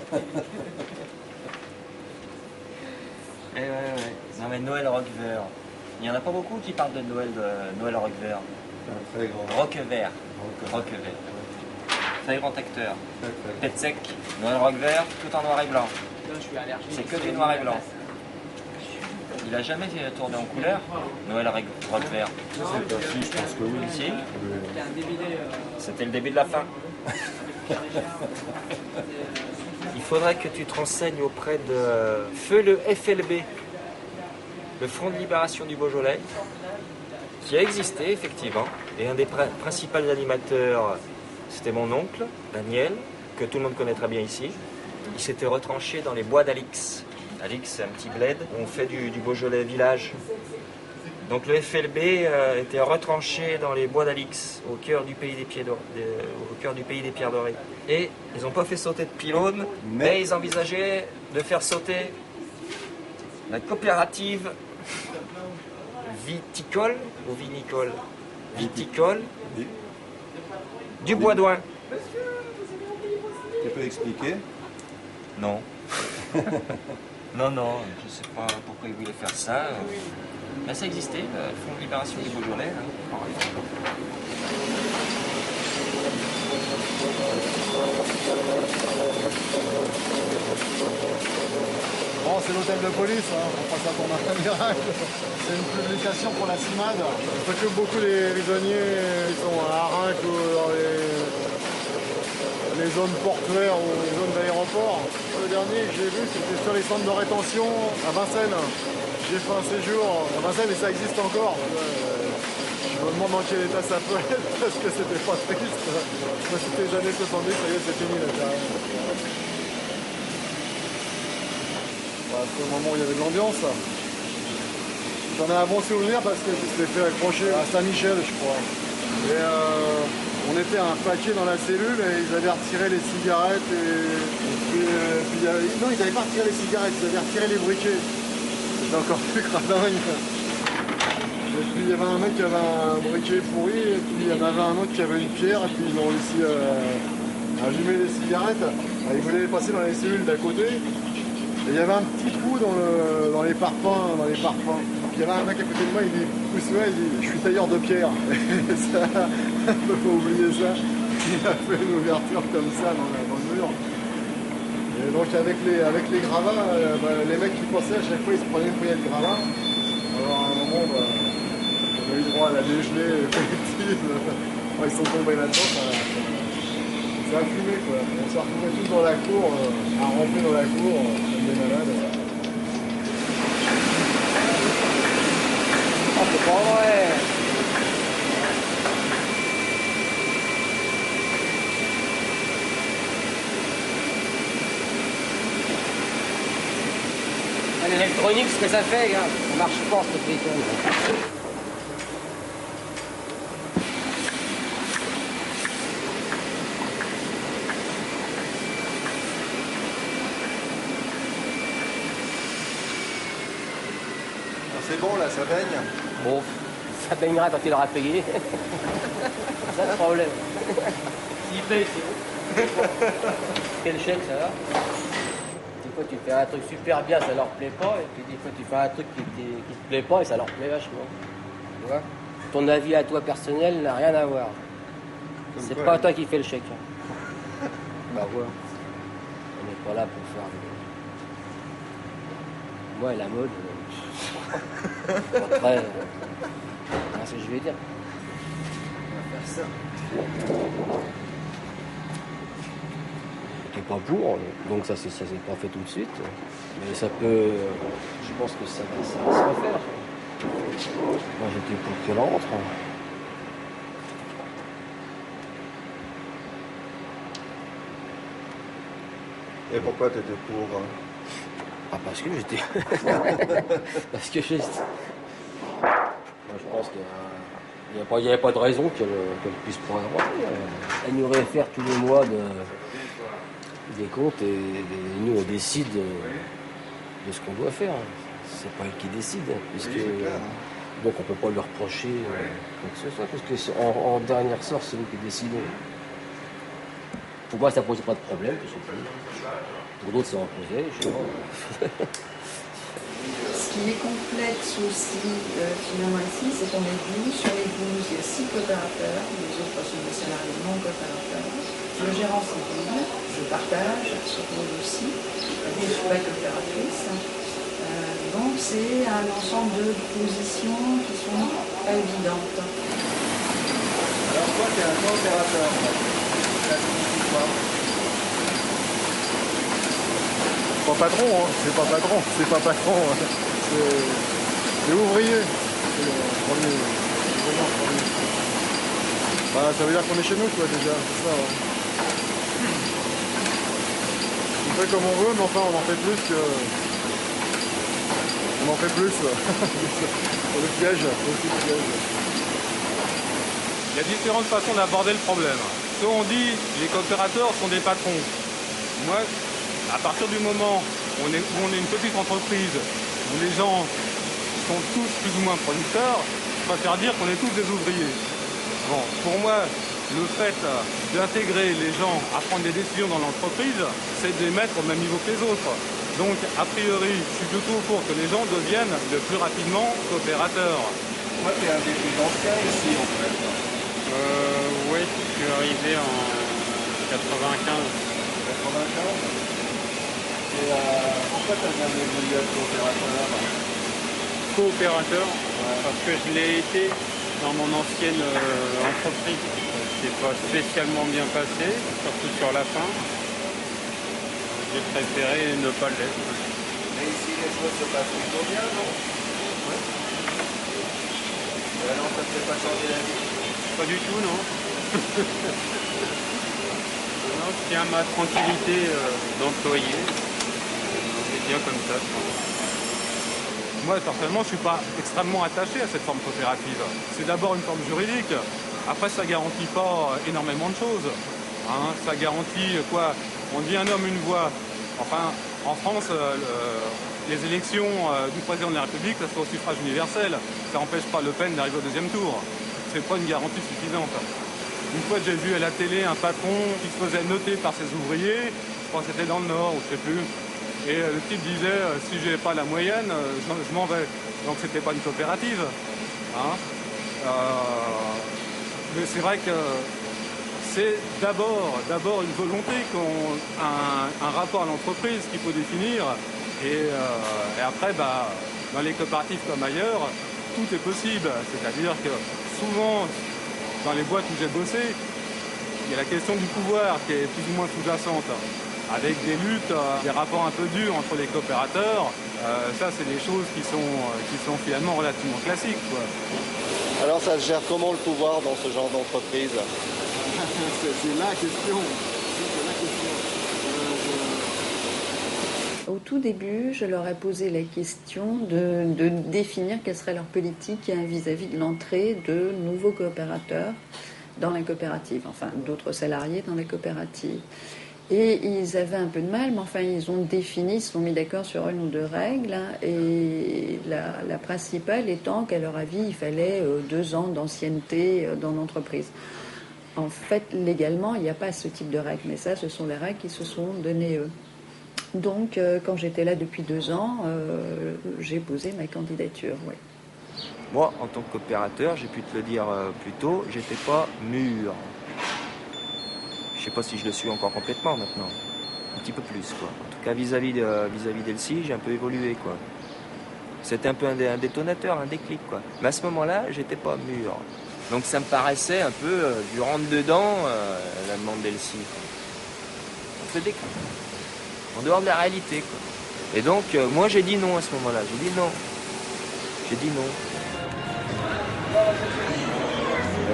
Ouais. Non mais Noël Roquevert. Il n'y en a pas beaucoup qui parlent de Noël Roquevert. Roquevert. Très grand acteur. Tête sec, Noël Roquevert, tout en noir et blanc. C'est que du noir et blanc. Il a jamais tourné en couleur, Noël Roquevert. Je pense que oui. Si. C'était le début de la fin. Il faudrait que tu te renseignes auprès de Feu le FLB, le Front de Libération du Beaujolais, qui a existé effectivement. Et un des principaux animateurs, c'était mon oncle, Daniel, que tout le monde connaît très bien ici. Il s'était retranché dans les bois d'Alix. Alix, c'est un petit bled où on fait du Beaujolais village. Donc le FLB était retranché dans les bois d'Alix, au cœur du pays des Pierres Dorées. Et ils n'ont pas fait sauter de pylône, mais ils envisageaient de faire sauter la coopérative viticole ou vinicole, viticole du Bois-d'Oing. Tu peux expliquer? Non. Non, je ne sais pas pourquoi ils voulaient faire ça. Mais ça existait, le Front de Libération du Beaujolais. Bon, c'est l'hôtel de police, hein. On passe à ton miracle. C'est une publication pour la CIMAD. On s'occupe beaucoup des prisonniers qui sont à Arinque ou dans les zones portuaires ou les zones d'aéroport. Le dernier que j'ai vu, c'était sur les centres de rétention à Vincennes. J'ai fait un séjour à Vincennes et ça existe encore. Je me demande dans quel état ça peut être parce que c'était pas triste. Moi, c'était les années 70, ça y est, c'est fini là. C'est le moment où il y avait de l'ambiance. J'en ai un bon souvenir parce que je m'étais fait accrocher à Saint-Michel, je crois. Et on était un paquet dans la cellule et ils avaient retiré les cigarettes non, ils n'avaient pas retiré les cigarettes, ils avaient retiré les briquets. C'était encore plus cradingue. Et puis il y avait un mec qui avait un briquet pourri, et puis il y en avait un autre qui avait une pierre, et puis ils ont réussi à allumer les cigarettes. Ils voulaient les passer dans les cellules d'à côté. Et il y avait un petit trou dans les parpaings. Il y avait un mec à côté de moi, il dit, pousse-moi, il dit, je suis tailleur de pierre. Et ça, on ne peut pas oublier ça. Il a fait une ouverture comme ça dans le mur. Et donc avec les gravats, les mecs qui passaient, à chaque fois ils se prenaient une poignée de gravats. Alors à un moment, on a eu droit à la dégelée collective. Ils sont tombés là-dedans, ça a fumé quoi. On s'est retrouvés tous dans la cour, à ramper dans la cour, comme des malades. Oh, c'est pas vrai! L'électronique, ce que ça fait, gars, ça marche pas, ce truc. C'est bon là, ça baigne? Bon, ça baignera quand il aura payé. C'est ça le problème. S'il paye, c'est bon. Quel chèque, ça va? Des fois, tu fais un truc super bien, ça leur plaît pas. Et puis des fois, tu fais un truc qui te plaît pas et ça leur plaît vachement. Tu vois? Ton avis à toi personnel n'a rien à voir. C'est pas toi qui fais le chèque. Bah voilà. On n'est pas là pour faire... Moi, la mode... Après, c'est ce que je vais dire. On va faire ça. T'es pas pour, donc ça s'est pas fait tout de suite. Mais ça peut... Je pense que ça va se refaire. Moi j'étais pour qu'elle rentre. Et pourquoi tu étais pour? Ah, parce que j'étais... parce que j'étais... Moi, je pense qu'il n'y avait pas de raison qu'elle puisse pas rentrer. Elle nous réfère tous les mois des comptes et nous, on décide de ce qu'on doit faire. C'est pas elle qui décide, puisque... Donc on ne peut pas lui reprocher quoi que ce soit, parce que en dernier ressort, c'est nous qui décidons. Pour moi, ça ne pose pas de problème, pour d'autres, ça en posait, je sais pas. Ce qui est complexe aussi, finalement, ici, c'est qu'on est 12. Sur les 12, il y a 6 coopérateurs, les autres sont des salariés non coopérateurs. Le gérant civil, je partage, ce rôle aussi, et je suis pas coopératrice. Donc c'est un ensemble de positions qui sont pas évidentes. Alors toi, tu es un coopérateur. Pas patron, hein. C'est pas patron, c'est pas patron. Hein. C'est ouvrier. C'est le premier. Bah, ça veut dire qu'on est chez nous, quoi, déjà. C'est ça. Ouais. On fait comme on veut, mais enfin, on en fait plus que On en fait plus. C'est le piège, aussi le piège. Il y a différentes façons d'aborder le problème. Soit on dit les coopérateurs sont des patrons. Moi, à partir du moment où on est une petite entreprise, où les gens sont tous plus ou moins producteurs, je préfère dire qu'on est tous des ouvriers. Bon, pour moi, le fait d'intégrer les gens à prendre des décisions dans l'entreprise, c'est de les mettre au même niveau que les autres. Donc, a priori, je suis plutôt pour que les gens deviennent le plus rapidement coopérateurs. Moi, tu es un des plus anciens ici, en fait. Oui, je suis arrivé en 95. 95. Et pourquoi tu as jamais voulu être coopérateur? Coopérateur, parce que je l'ai été dans mon ancienne entreprise. C'est pas spécialement bien passé, surtout sur la fin. J'ai préféré ne pas l'être. Mais ici, les choses se passent plutôt bien, non? Oui. Et alors, ça ne fait pas changer la vie? Pas du tout, non. Non, je tiens à ma tranquillité d'employé. C'est bien comme ça, je pense. Moi, personnellement, je ne suis pas extrêmement attaché à cette forme coopérative. C'est d'abord une forme juridique. Après, ça ne garantit pas énormément de choses. Hein, ça garantit quoi? On dit un homme, une voix. Enfin, en France, les élections du président de la République, ça se fait au suffrage universel. Ça n'empêche pas Le Pen d'arriver au deuxième tour. C'est pas une garantie suffisante. Une fois, j'ai vu à la télé un patron qui se faisait noter par ses ouvriers. Je crois que c'était dans le Nord, ou je ne sais plus. Et le type disait, si je n'ai pas la moyenne, je m'en vais. Donc c'était pas une coopérative. Hein. Mais c'est vrai que c'est d'abord une volonté, un rapport à l'entreprise qu'il faut définir. Et après, dans les coopératives comme ailleurs, tout est possible. C'est-à-dire que souvent, dans les boîtes où j'ai bossé, il y a la question du pouvoir qui est plus ou moins sous-jacente. Avec des luttes, des rapports un peu durs entre les coopérateurs, ça c'est des choses qui sont finalement relativement classiques, quoi. Alors ça se gère comment le pouvoir dans ce genre d'entreprise? C'est la question. Au tout début, je leur ai posé la question de définir quelle serait leur politique vis-à-vis de l'entrée de nouveaux coopérateurs dans la coopérative, enfin d'autres salariés dans la coopérative. Et ils avaient un peu de mal, mais enfin ils ont défini, ils se sont mis d'accord sur une ou deux règles, hein, et la principale étant qu'à leur avis, il fallait 2 ans d'ancienneté dans l'entreprise. En fait, légalement, il n'y a pas ce type de règles, mais ça, ce sont les règles qui se sont données eux. Donc, quand j'étais là depuis 2 ans, j'ai posé ma candidature, oui. Moi, en tant que coopérateur, j'ai pu te le dire plus tôt, j'étais pas mûr. Je sais pas si je le suis encore complètement maintenant. Un petit peu plus, quoi. En tout cas, vis-à-vis d'Elsie, j'ai un peu évolué, quoi. C'était un peu un détonateur, un déclic, quoi. Mais à ce moment-là, j'étais pas mûr. Donc ça me paraissait un peu du rentre-dedans, la demande d'Elsie. On fait déclic. En dehors de la réalité, quoi. Et donc, moi, j'ai dit non à ce moment-là. J'ai dit non.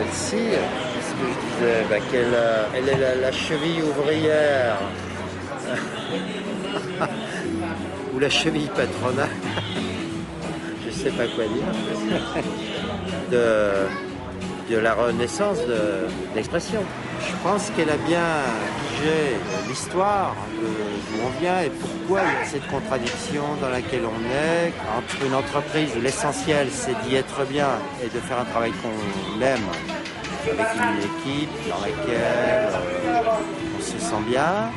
Elsie, qu'est-ce que je disais, elle est la cheville ouvrière ou la cheville patronale, je sais pas quoi dire, de la renaissance de l'expression. Je pense qu'elle a bien pigé l'histoire d'où on vient et pourquoi il y a cette contradiction dans laquelle on est entre une entreprise où l'essentiel c'est d'y être bien et de faire un travail qu'on aime avec une équipe dans laquelle on se sent bien.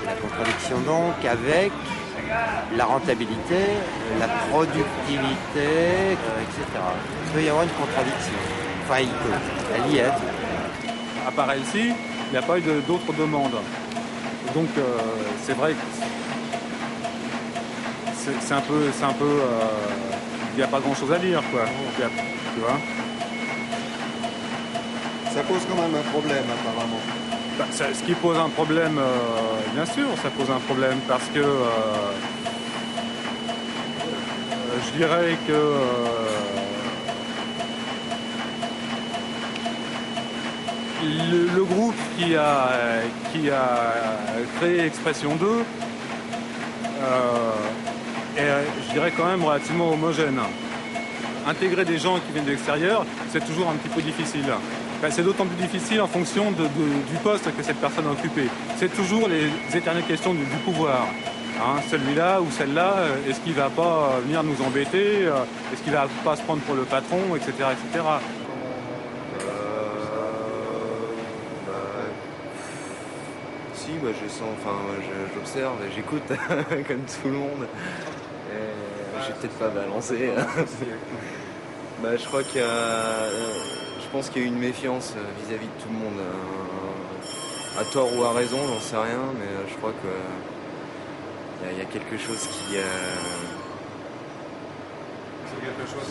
La contradiction donc avec la rentabilité, la productivité, etc. Il peut y avoir une contradiction. Enfin, elle y est. À part Elsie, il n'y a pas eu d'autres demandes. Donc c'est vrai que c'est un peu il n'y a pas grand chose à dire, quoi. Tu vois. Ça pose quand même un problème, apparemment. Ce qui pose un problème, bien sûr, ça pose un problème parce que je dirais que le groupe qui a créé Expression 2 est, je dirais, quand même relativement homogène. Intégrer des gens qui viennent de l'extérieur, c'est toujours un petit peu difficile. Enfin, c'est d'autant plus difficile en fonction du poste que cette personne a occupé. C'est toujours les éternelles questions du pouvoir. Hein, celui-là ou celle-là, est-ce qu'il ne va pas venir nous embêter, est-ce qu'il ne va pas se prendre pour le patron, etc. etc. Si, bah, j'observe et j'écoute comme tout le monde. Je vais peut-être pas balancer. Bah, je crois qu'il y a, je pense qu'il y a une méfiance vis-à-vis de tout le monde. À tort ou à raison, j'en sais rien, mais je crois que il y a quelque chose qui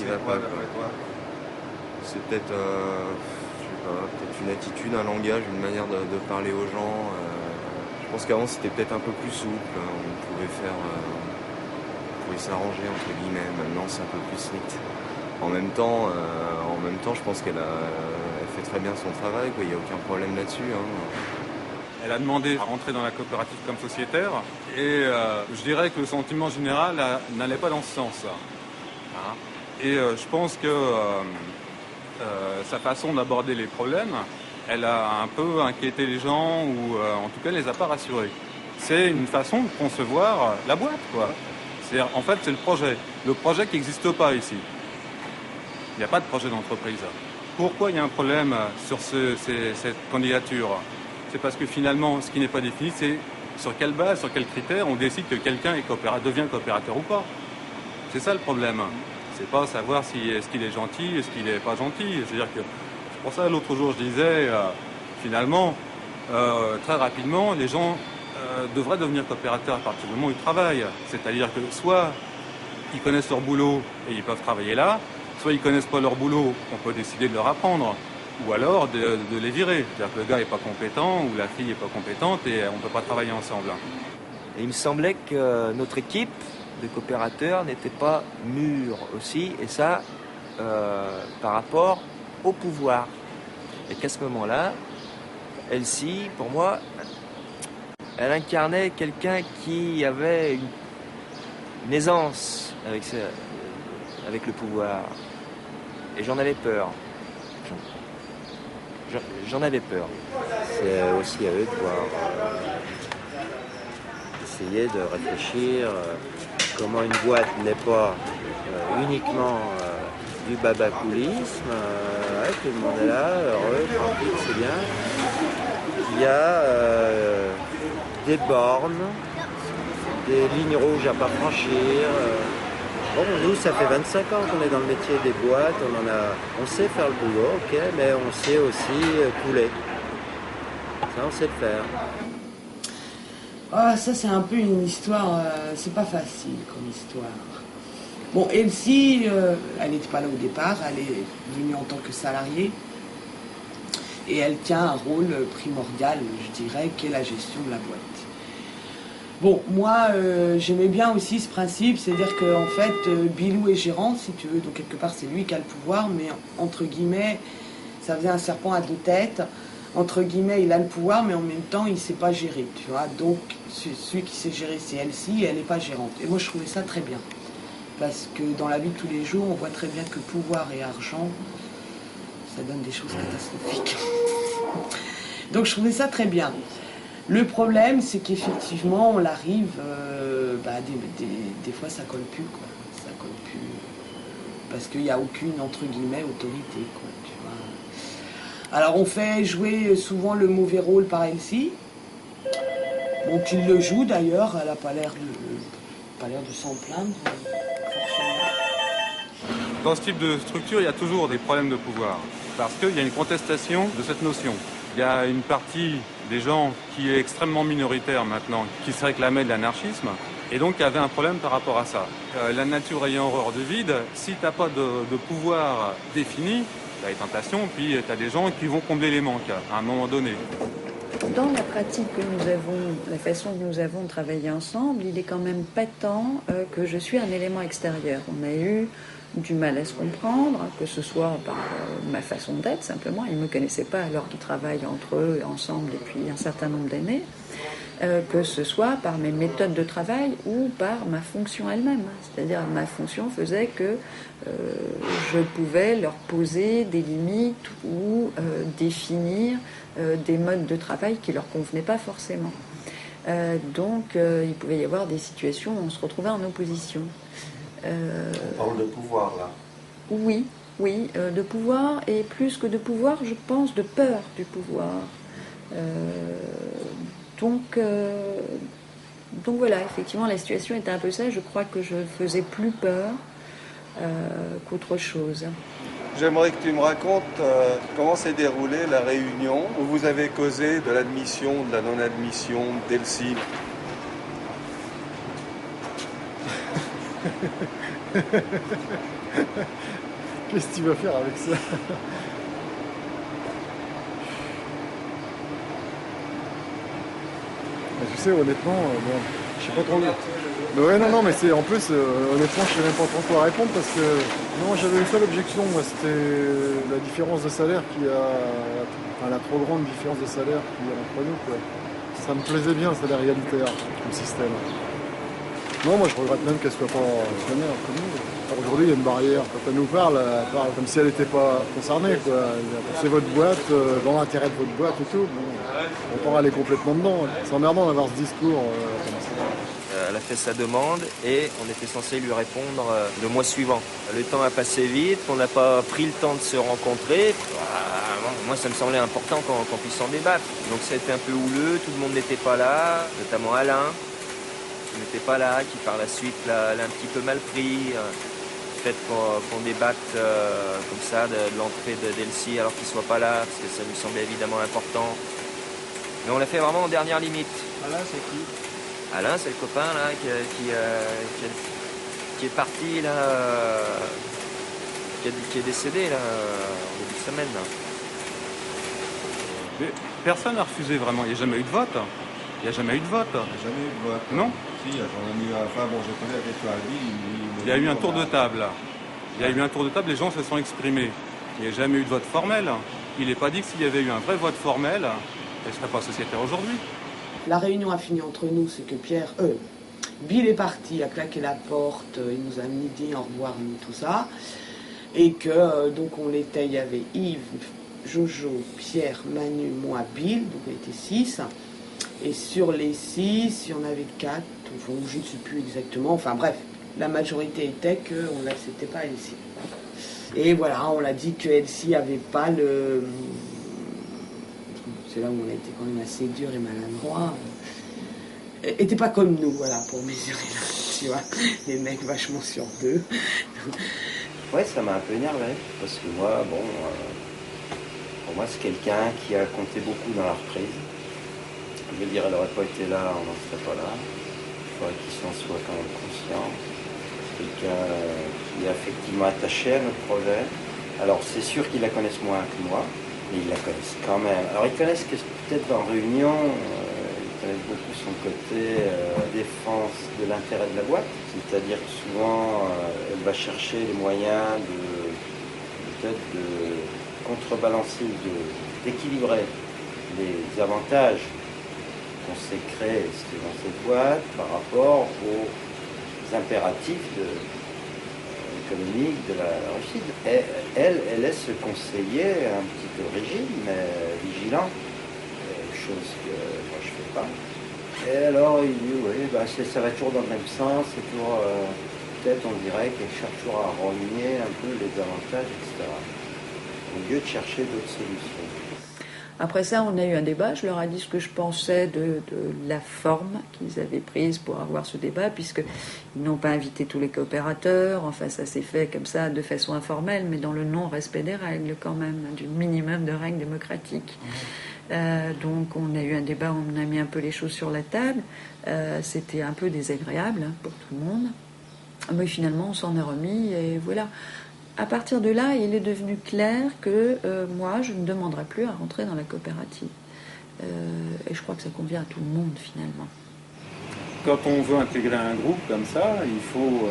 va pas. C'est peut-être, je sais pas, peut-être une attitude, un langage, une manière de parler aux gens. Je pense qu'avant c'était peut-être un peu plus souple. On pouvait s'arranger entre guillemets. Maintenant c'est un peu plus strict. En même temps, je pense qu'elle fait très bien son travail. Il n'y a aucun problème là-dessus. Hein. Elle a demandé à rentrer dans la coopérative comme sociétaire et je dirais que le sentiment général n'allait pas dans ce sens. Hein. Et je pense que sa façon d'aborder les problèmes, elle a un peu inquiété les gens ou en tout cas ne les a pas rassurés. C'est une façon de concevoir la boîte, quoi. En fait, c'est le projet qui n'existe pas ici. Il n'y a pas de projet d'entreprise. Pourquoi il y a un problème sur cette candidature ? C'est parce que finalement, ce qui n'est pas défini, c'est sur quelle base, sur quels critères on décide que quelqu'un devient coopérateur ou pas. C'est ça le problème. C'est pas savoir est-ce qu'il est gentil, est-ce qu'il n'est pas gentil. C'est-à-dire que, c'est pour ça, l'autre jour, je disais, finalement, très rapidement, les gens devraient devenir coopérateurs à partir du moment où ils travaillent. C'est-à-dire que soit ils connaissent leur boulot et ils peuvent travailler là, soit ils connaissent pas leur boulot, on peut décider de leur apprendre. Ou alors de les virer. C'est-à-dire que le gars n'est pas compétent ou la fille n'est pas compétente et on ne peut pas travailler ensemble. Et il me semblait que notre équipe de coopérateurs n'était pas mûre aussi, et ça, par rapport au pouvoir. Et qu'à ce moment-là, Elsie, pour moi, elle incarnait quelqu'un qui avait une aisance avec le pouvoir. Et j'en avais peur. J'en avais peur. C'est aussi à eux de voir, essayer de réfléchir comment une boîte n'est pas uniquement du babacoulisme, tout le monde est là, heureux, tranquille, c'est bien. Il y a des bornes, des lignes rouges à pas franchir. Bon, nous, ça fait 25 ans qu'on est dans le métier des boîtes, on sait faire le boulot, ok, mais on sait aussi couler. Ça, on sait le faire. Ah, ça, c'est un peu une histoire, c'est pas facile comme histoire. Bon, Elsie, elle n'était pas là au départ, elle est venue en tant que salariée. Et elle tient un rôle primordial, je dirais, qui est la gestion de la boîte. Bon, moi, j'aimais bien aussi ce principe, c'est-à-dire qu'en fait, Bilou est gérant, si tu veux, donc quelque part, c'est lui qui a le pouvoir, mais entre guillemets, ça faisait un serpent à deux têtes. Entre guillemets, il a le pouvoir, mais en même temps, il ne sait pas gérer, tu vois. Donc, celui qui sait gérer, c'est Elsie, et elle n'est pas gérante. Et moi, je trouvais ça très bien. Parce que dans la vie de tous les jours, on voit très bien que pouvoir et argent, ça donne des choses catastrophiques. Donc, je trouvais ça très bien. Le problème, c'est qu'effectivement, on arrive, des fois, ça colle plus, quoi. Ça colle plus. Parce qu'il n'y a aucune, entre guillemets, autorité, quoi, tu vois. Alors, on fait jouer souvent le mauvais rôle par Elsie. Bon, qu'il le joue, d'ailleurs, elle n'a pas l'air de s'en plaindre. Dans ce type de structure, il y a toujours des problèmes de pouvoir. Parce qu'il y a une contestation de cette notion. Il y a une partie des gens qui est extrêmement minoritaire maintenant, qui se réclamait de l'anarchisme, et donc qui avait un problème par rapport à ça. La nature ayant horreur du vide, si tu n'as pas de pouvoir défini, tu as les tentations, puis tu as des gens qui vont combler les manques à un moment donné. Dans la pratique que nous avons, la façon que nous avons de travailler ensemble, il est quand même patent que je suis un élément extérieur. On a eu du mal à se comprendre, que ce soit par ma façon d'être simplement. Ils ne me connaissaient pas alors qu'ils travaillent entre eux et ensemble depuis un certain nombre d'années. Que ce soit par mes méthodes de travail ou par ma fonction elle-même. C'est-à-dire ma fonction faisait que je pouvais leur poser des limites ou définir des modes de travail qui ne leur convenaient pas forcément. Donc il pouvait y avoir des situations où on se retrouvait en opposition. On parle de pouvoir là. Oui, de pouvoir, et plus que de pouvoir, je pense de peur du pouvoir. Donc voilà, effectivement, la situation était un peu ça. Je crois que je faisais plus peur qu'autre chose. J'aimerais que tu me racontes comment s'est déroulée la réunion où vous avez causé de l'admission, de la non-admission d'Elsie. Qu'est-ce que tu vas faire avec ça? Tu sais, honnêtement, bon, je sais pas trop. Mais ouais, non, mais c'est en plus, honnêtement, je sais même pas trop quoi répondre parce que non, j'avais une seule objection, moi, c'était la différence de salaire la trop grande différence de salaire qu'il y a entre nous, quoi. Ça me plaisait bien, le salaire égalitaire, comme système. Non, moi, je regrette même qu'elle soit pas fonctionnaire comme nous. Aujourd'hui, il y a une barrière. Quand elle nous parle, elle parle comme si elle n'était pas concernée, quoi. C'est votre boîte, dans l'intérêt de votre boîte et tout. Bon, autant aller complètement dedans. C'est emmerdant d'avoir ce discours comme ça. Elle a fait sa demande et on était censé lui répondre le mois suivant. Le temps a passé vite, on n'a pas pris le temps de se rencontrer. Moi, ça me semblait important qu'on puisse en débattre. Donc ça a été un peu houleux, tout le monde n'était pas là, notamment Alain, qui n'était pas là, qui par la suite l'a un petit peu mal pris. Le fait qu'on débatte comme ça de l'entrée d'Elsie alors qu'il ne soit pas là, parce que ça nous semblait évidemment important. Mais on l'a fait vraiment en dernière limite. Alain, c'est qui? Alain, c'est le copain là qui est parti là, qui est décédé là en début de semaine. Là. Mais personne n'a refusé vraiment. Il n'y a jamais eu de vote. Il n'y a jamais eu de vote. Il n'y a jamais eu de vote. Non. Si, j'en ai eu. Enfin bon, je connais avec toi à vie. Il y a eu un tour de table. Il y a eu un tour de table. Les gens se sont exprimés. Il n'y a jamais eu de vote formel. Il n'est pas dit que s'il y avait eu un vrai vote formel, elle ne serait pas sociétaire aujourd'hui. La réunion a fini entre nous, c'est que Bill est parti, a claqué la porte, il nous a dit au revoir, tout ça. Et que, donc on l'était, il y avait Yves, Jojo, Pierre, Manu, moi, Bill, donc on était 6. Et sur les 6, il y en avait 4, enfin, je ne sais plus exactement, enfin bref, la majorité était qu'on n'acceptait pas Elsie. Et voilà, on l'a dit que Elsie n'avait pas le... C'est là où on a été quand même assez dur et maladroit. Était pas comme nous, voilà, pour mesurer là, tu vois, les mecs vachement sur deux. Ouais, ça m'a un peu énervé, parce que moi, bon, pour moi, c'est quelqu'un qui a compté beaucoup dans la reprise. Je veux dire, elle n'aurait pas été là, on n'en serait pas là. Il faudrait qu'il s'en soit quand même conscient. Quelqu'un qui est effectivement attaché à notre projet. Alors, c'est sûr qu'ils la connaissent moins que moi. Mais ils la connaissent quand même. Alors ils connaissent que peut-être en réunion, ils connaissent beaucoup son côté défense de l'intérêt de la boîte. C'est-à-dire que souvent, elle va chercher les moyens peut-être de contrebalancer, d'équilibrer les avantages qu'on s'est créés dans cette boîte par rapport aux impératifs économique de la Russie. Elle laisse se conseiller un petit peu rigide, mais vigilant, chose que moi je ne fais pas. Et alors il dit, oui, ça va toujours dans le même sens, c'est toujours, peut-être on dirait qu'elle cherche toujours à rogner un peu les avantages, etc. Au lieu de chercher d'autres solutions. Après ça, on a eu un débat. Je leur ai dit ce que je pensais de la forme qu'ils avaient prise pour avoir ce débat, puisqu'ils n'ont pas invité tous les coopérateurs. Enfin, ça s'est fait comme ça, de façon informelle, mais dans le non-respect des règles quand même, du minimum de règles démocratiques. Donc, on a eu un débat, on a mis un peu les choses sur la table. C'était un peu désagréable pour tout le monde. Mais finalement, on s'en est remis et voilà. À partir de là, il est devenu clair que moi, je ne demanderai plus à rentrer dans la coopérative. Et je crois que ça convient à tout le monde, finalement. quand on veut intégrer un groupe comme ça, il faut,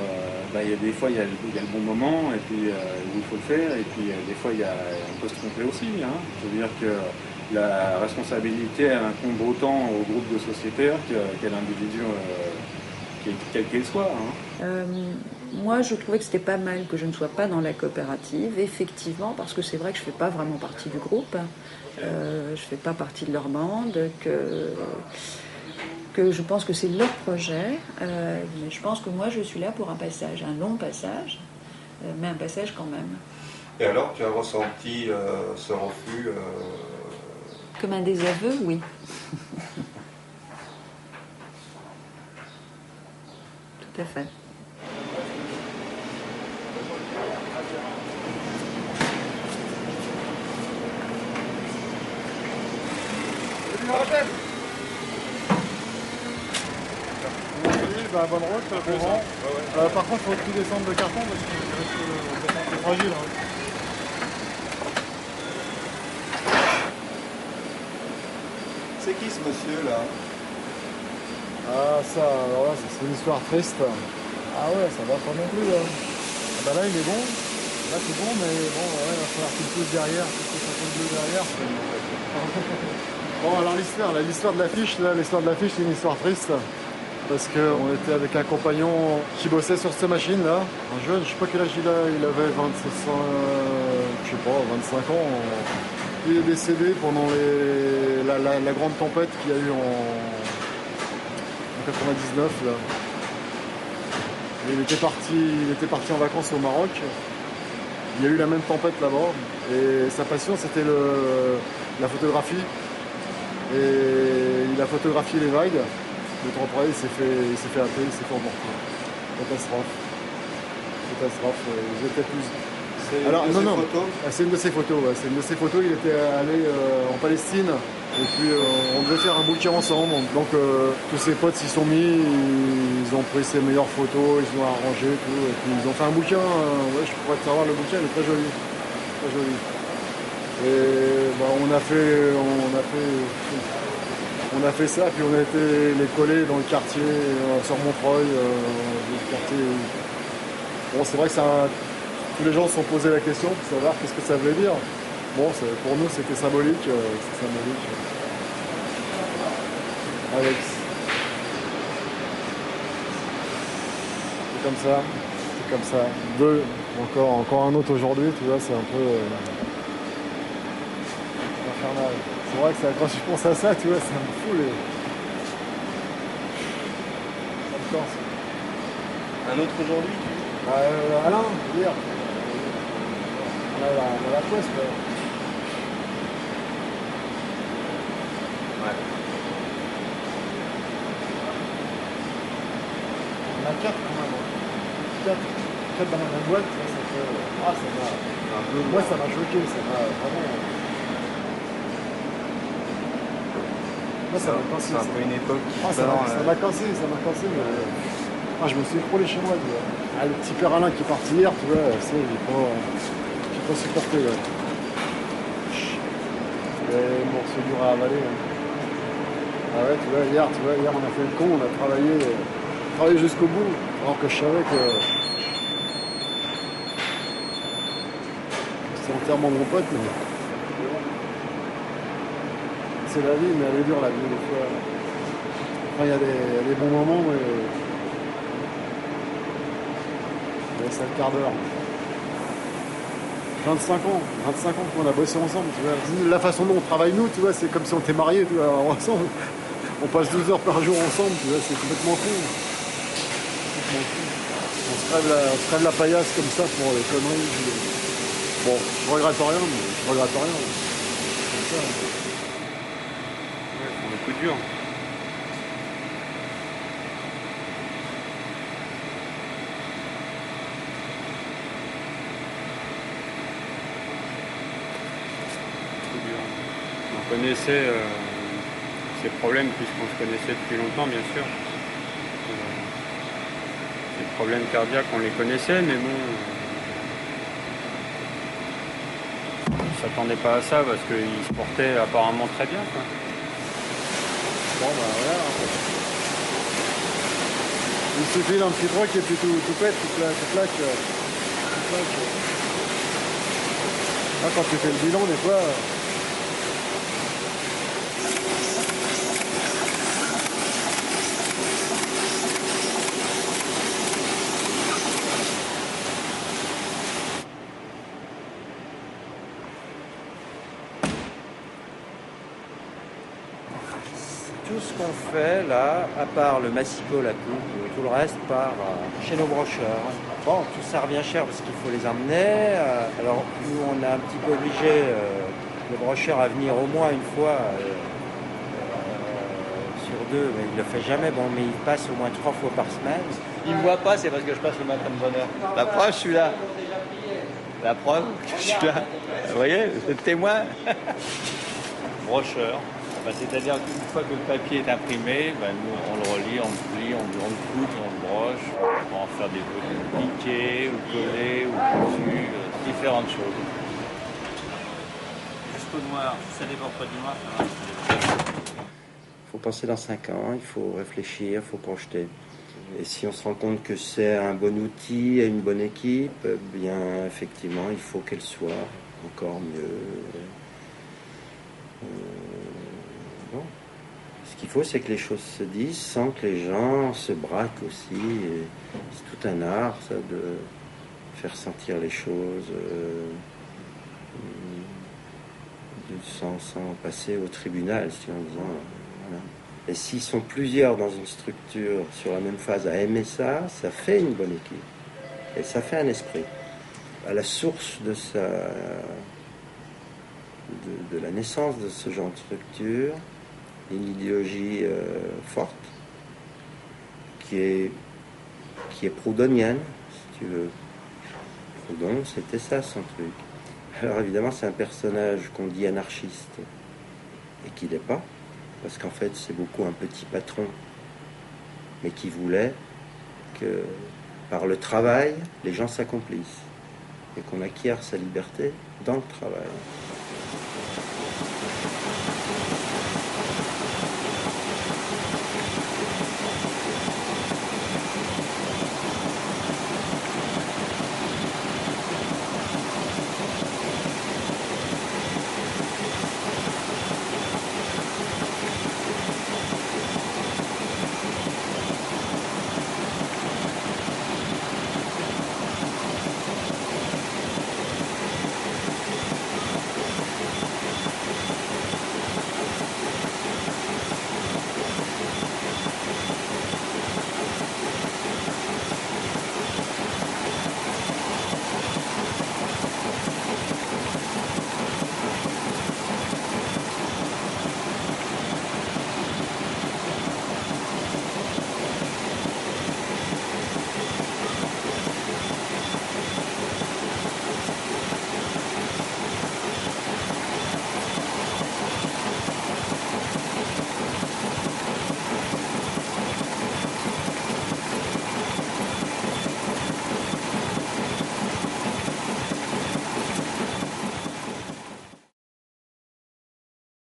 il y a des fois il y a le bon moment et puis où il faut le faire, et puis des fois on peut se tromper aussi. Hein. C'est-à-dire que la responsabilité elle incombe autant au groupe de sociétaires qu'à l'individu, quel qu'il soit. Hein. Moi, je trouvais que c'était pas mal que je ne sois pas dans la coopérative, effectivement, parce que c'est vrai que je ne fais pas vraiment partie du groupe, je ne fais pas partie de leur bande, que je pense que c'est leur projet, mais je pense que moi, je suis là pour un passage, un long passage, mais un passage quand même. Et alors, tu as ressenti ce refus Comme un désaveu, oui. Tout à fait. Bonne route, bon vent. Par contre, il faut tout descendre de carton parce que c'est fragile. Hein. C'est qui ce monsieur là? Ah ça, alors là, c'est une histoire triste. Ah ouais, ça va pas non plus. Hein. Ah bah là, il est bon. Là, c'est bon, mais bon, ouais, il va falloir qu'il pousse derrière, qu'il pousse un peu bleu derrière. Bon, alors l'histoire de l'affiche, là, l'histoire de l'affiche, c'est une histoire triste. Parce qu'on était avec un compagnon qui bossait sur cette machine-là, un jeune, je sais pas quel âge il avait 25 ans. Il est décédé pendant la grande tempête qu'il y a eu en 99. Là. Il était parti en vacances au Maroc. Il y a eu la même tempête là-bas. Et sa passion, c'était la photographie. Et il a photographié les vagues. Le temps après, il s'est fait happer, il s'est fait emporter. Catastrophe. Ils étaient plus. C'est une de ses photos. Ouais. C'est une de ses photos. Il était allé en Palestine. Et puis on devait faire un bouquin ensemble. Donc tous ses potes s'y sont mis. Ils ont pris ses meilleures photos, ils ont arrangé tout. Et puis ils ont fait un bouquin. Je pourrais te savoir le bouquin, il est très joli. Très joli. Et on a fait ça, puis on a été les coller dans le quartier, sur Montreuil, le quartier. Bon, c'est vrai que tous les gens se sont posé la question pour savoir qu'est-ce que ça voulait dire. Bon, pour nous, c'était symbolique. Alex. C'est comme ça. Deux, encore un autre aujourd'hui, tu vois, c'est un peu infernal. C'est vrai que quand je pense à ça, tu vois, ça me fout les... Ça me torse. Un autre aujourd'hui? Alain, hier. On a la poisse, quoi. Ouais. On a 4 quand même. 4 dans la boîte, ça fait... Ah, ça m'a... Moi, ça m'a choqué, ça m'a vraiment... C'est un peu une époque qui ça m'a cassé, mais je me suis écroulé chez moi. Tu vois. Le petit père Alain qui est parti hier, tu vois, j'ai pas supporté. Ouais. Les morceaux durs à avaler. Ouais. Ah ouais, tu vois, hier on a fait le con, on a travaillé jusqu'au bout, alors que je savais que c'était entièrement mon pote, mais... C'est la vie, mais elle est dure la vie des fois. Enfin, il y a des bons moments, mais c'est le quart d'heure. 25 ans qu'on a bossé ensemble, tu vois. La façon dont on travaille nous, tu vois, c'est comme si on était mariés, tu vois, ensemble. On passe 12 heures par jour ensemble, tu vois, c'est complètement fou. On se crève la paillasse comme ça pour les conneries. Bon, je regrette rien, C'est comme ça. Coup dur. On connaissait ces problèmes puisqu'on se connaissait depuis longtemps, bien sûr. Ces problèmes cardiaques, on les connaissait, mais bon, on ne s'attendait pas à ça parce qu'il se portait apparemment très bien, quoi. Bon, bah voilà. Il suffit d'un petit truc et puis tout pète, tout plaque. Là, quand tu fais le bilan, des fois... Tout ce qu'on fait là, à part le massicot, la coupe, tout le reste part chez nos brocheurs. Bon, tout ça revient cher parce qu'il faut les emmener. Alors nous, on est un petit peu obligé, le brocheur, à venir au moins une fois sur deux, mais il le fait jamais. Bon, mais il passe au moins 3 fois par semaine. Il me voit pas, c'est parce que je passe le matin de bonne heure. La preuve, je suis là. La preuve que je suis là. Vous voyez, vous êtes témoin. Brocheur. C'est-à-dire qu'une fois que le papier est imprimé, nous, on le relie, on le plie, on le coute, on le broche, on va en faire des piqués, ou collés, ou cousus, différentes choses. Jusqu'au noir, si ça déborde pas du noir, ça va. Il faut penser dans 5 ans, il faut réfléchir, il faut projeter. Et si on se rend compte que c'est un bon outil et une bonne équipe, bien effectivement, il faut qu'elle soit encore mieux. Bon. Ce qu'il faut, c'est que les choses se disent sans que les gens se braquent aussi. Et c'est tout un art, ça, de faire sentir les choses sans passer au tribunal, si en disant... Voilà. Et s'ils sont plusieurs dans une structure sur la même phase à aimer ça, ça fait une bonne équipe. Et ça fait un esprit. À la source de la naissance de ce genre de structure, une idéologie forte, qui est proudhonienne, si tu veux. Proudhon, c'était ça son truc. Alors évidemment, c'est un personnage qu'on dit anarchiste, et qui l'est pas, parce qu'en fait, c'est beaucoup un petit patron, mais qui voulait que, par le travail, les gens s'accomplissent, et qu'on acquiert sa liberté dans le travail.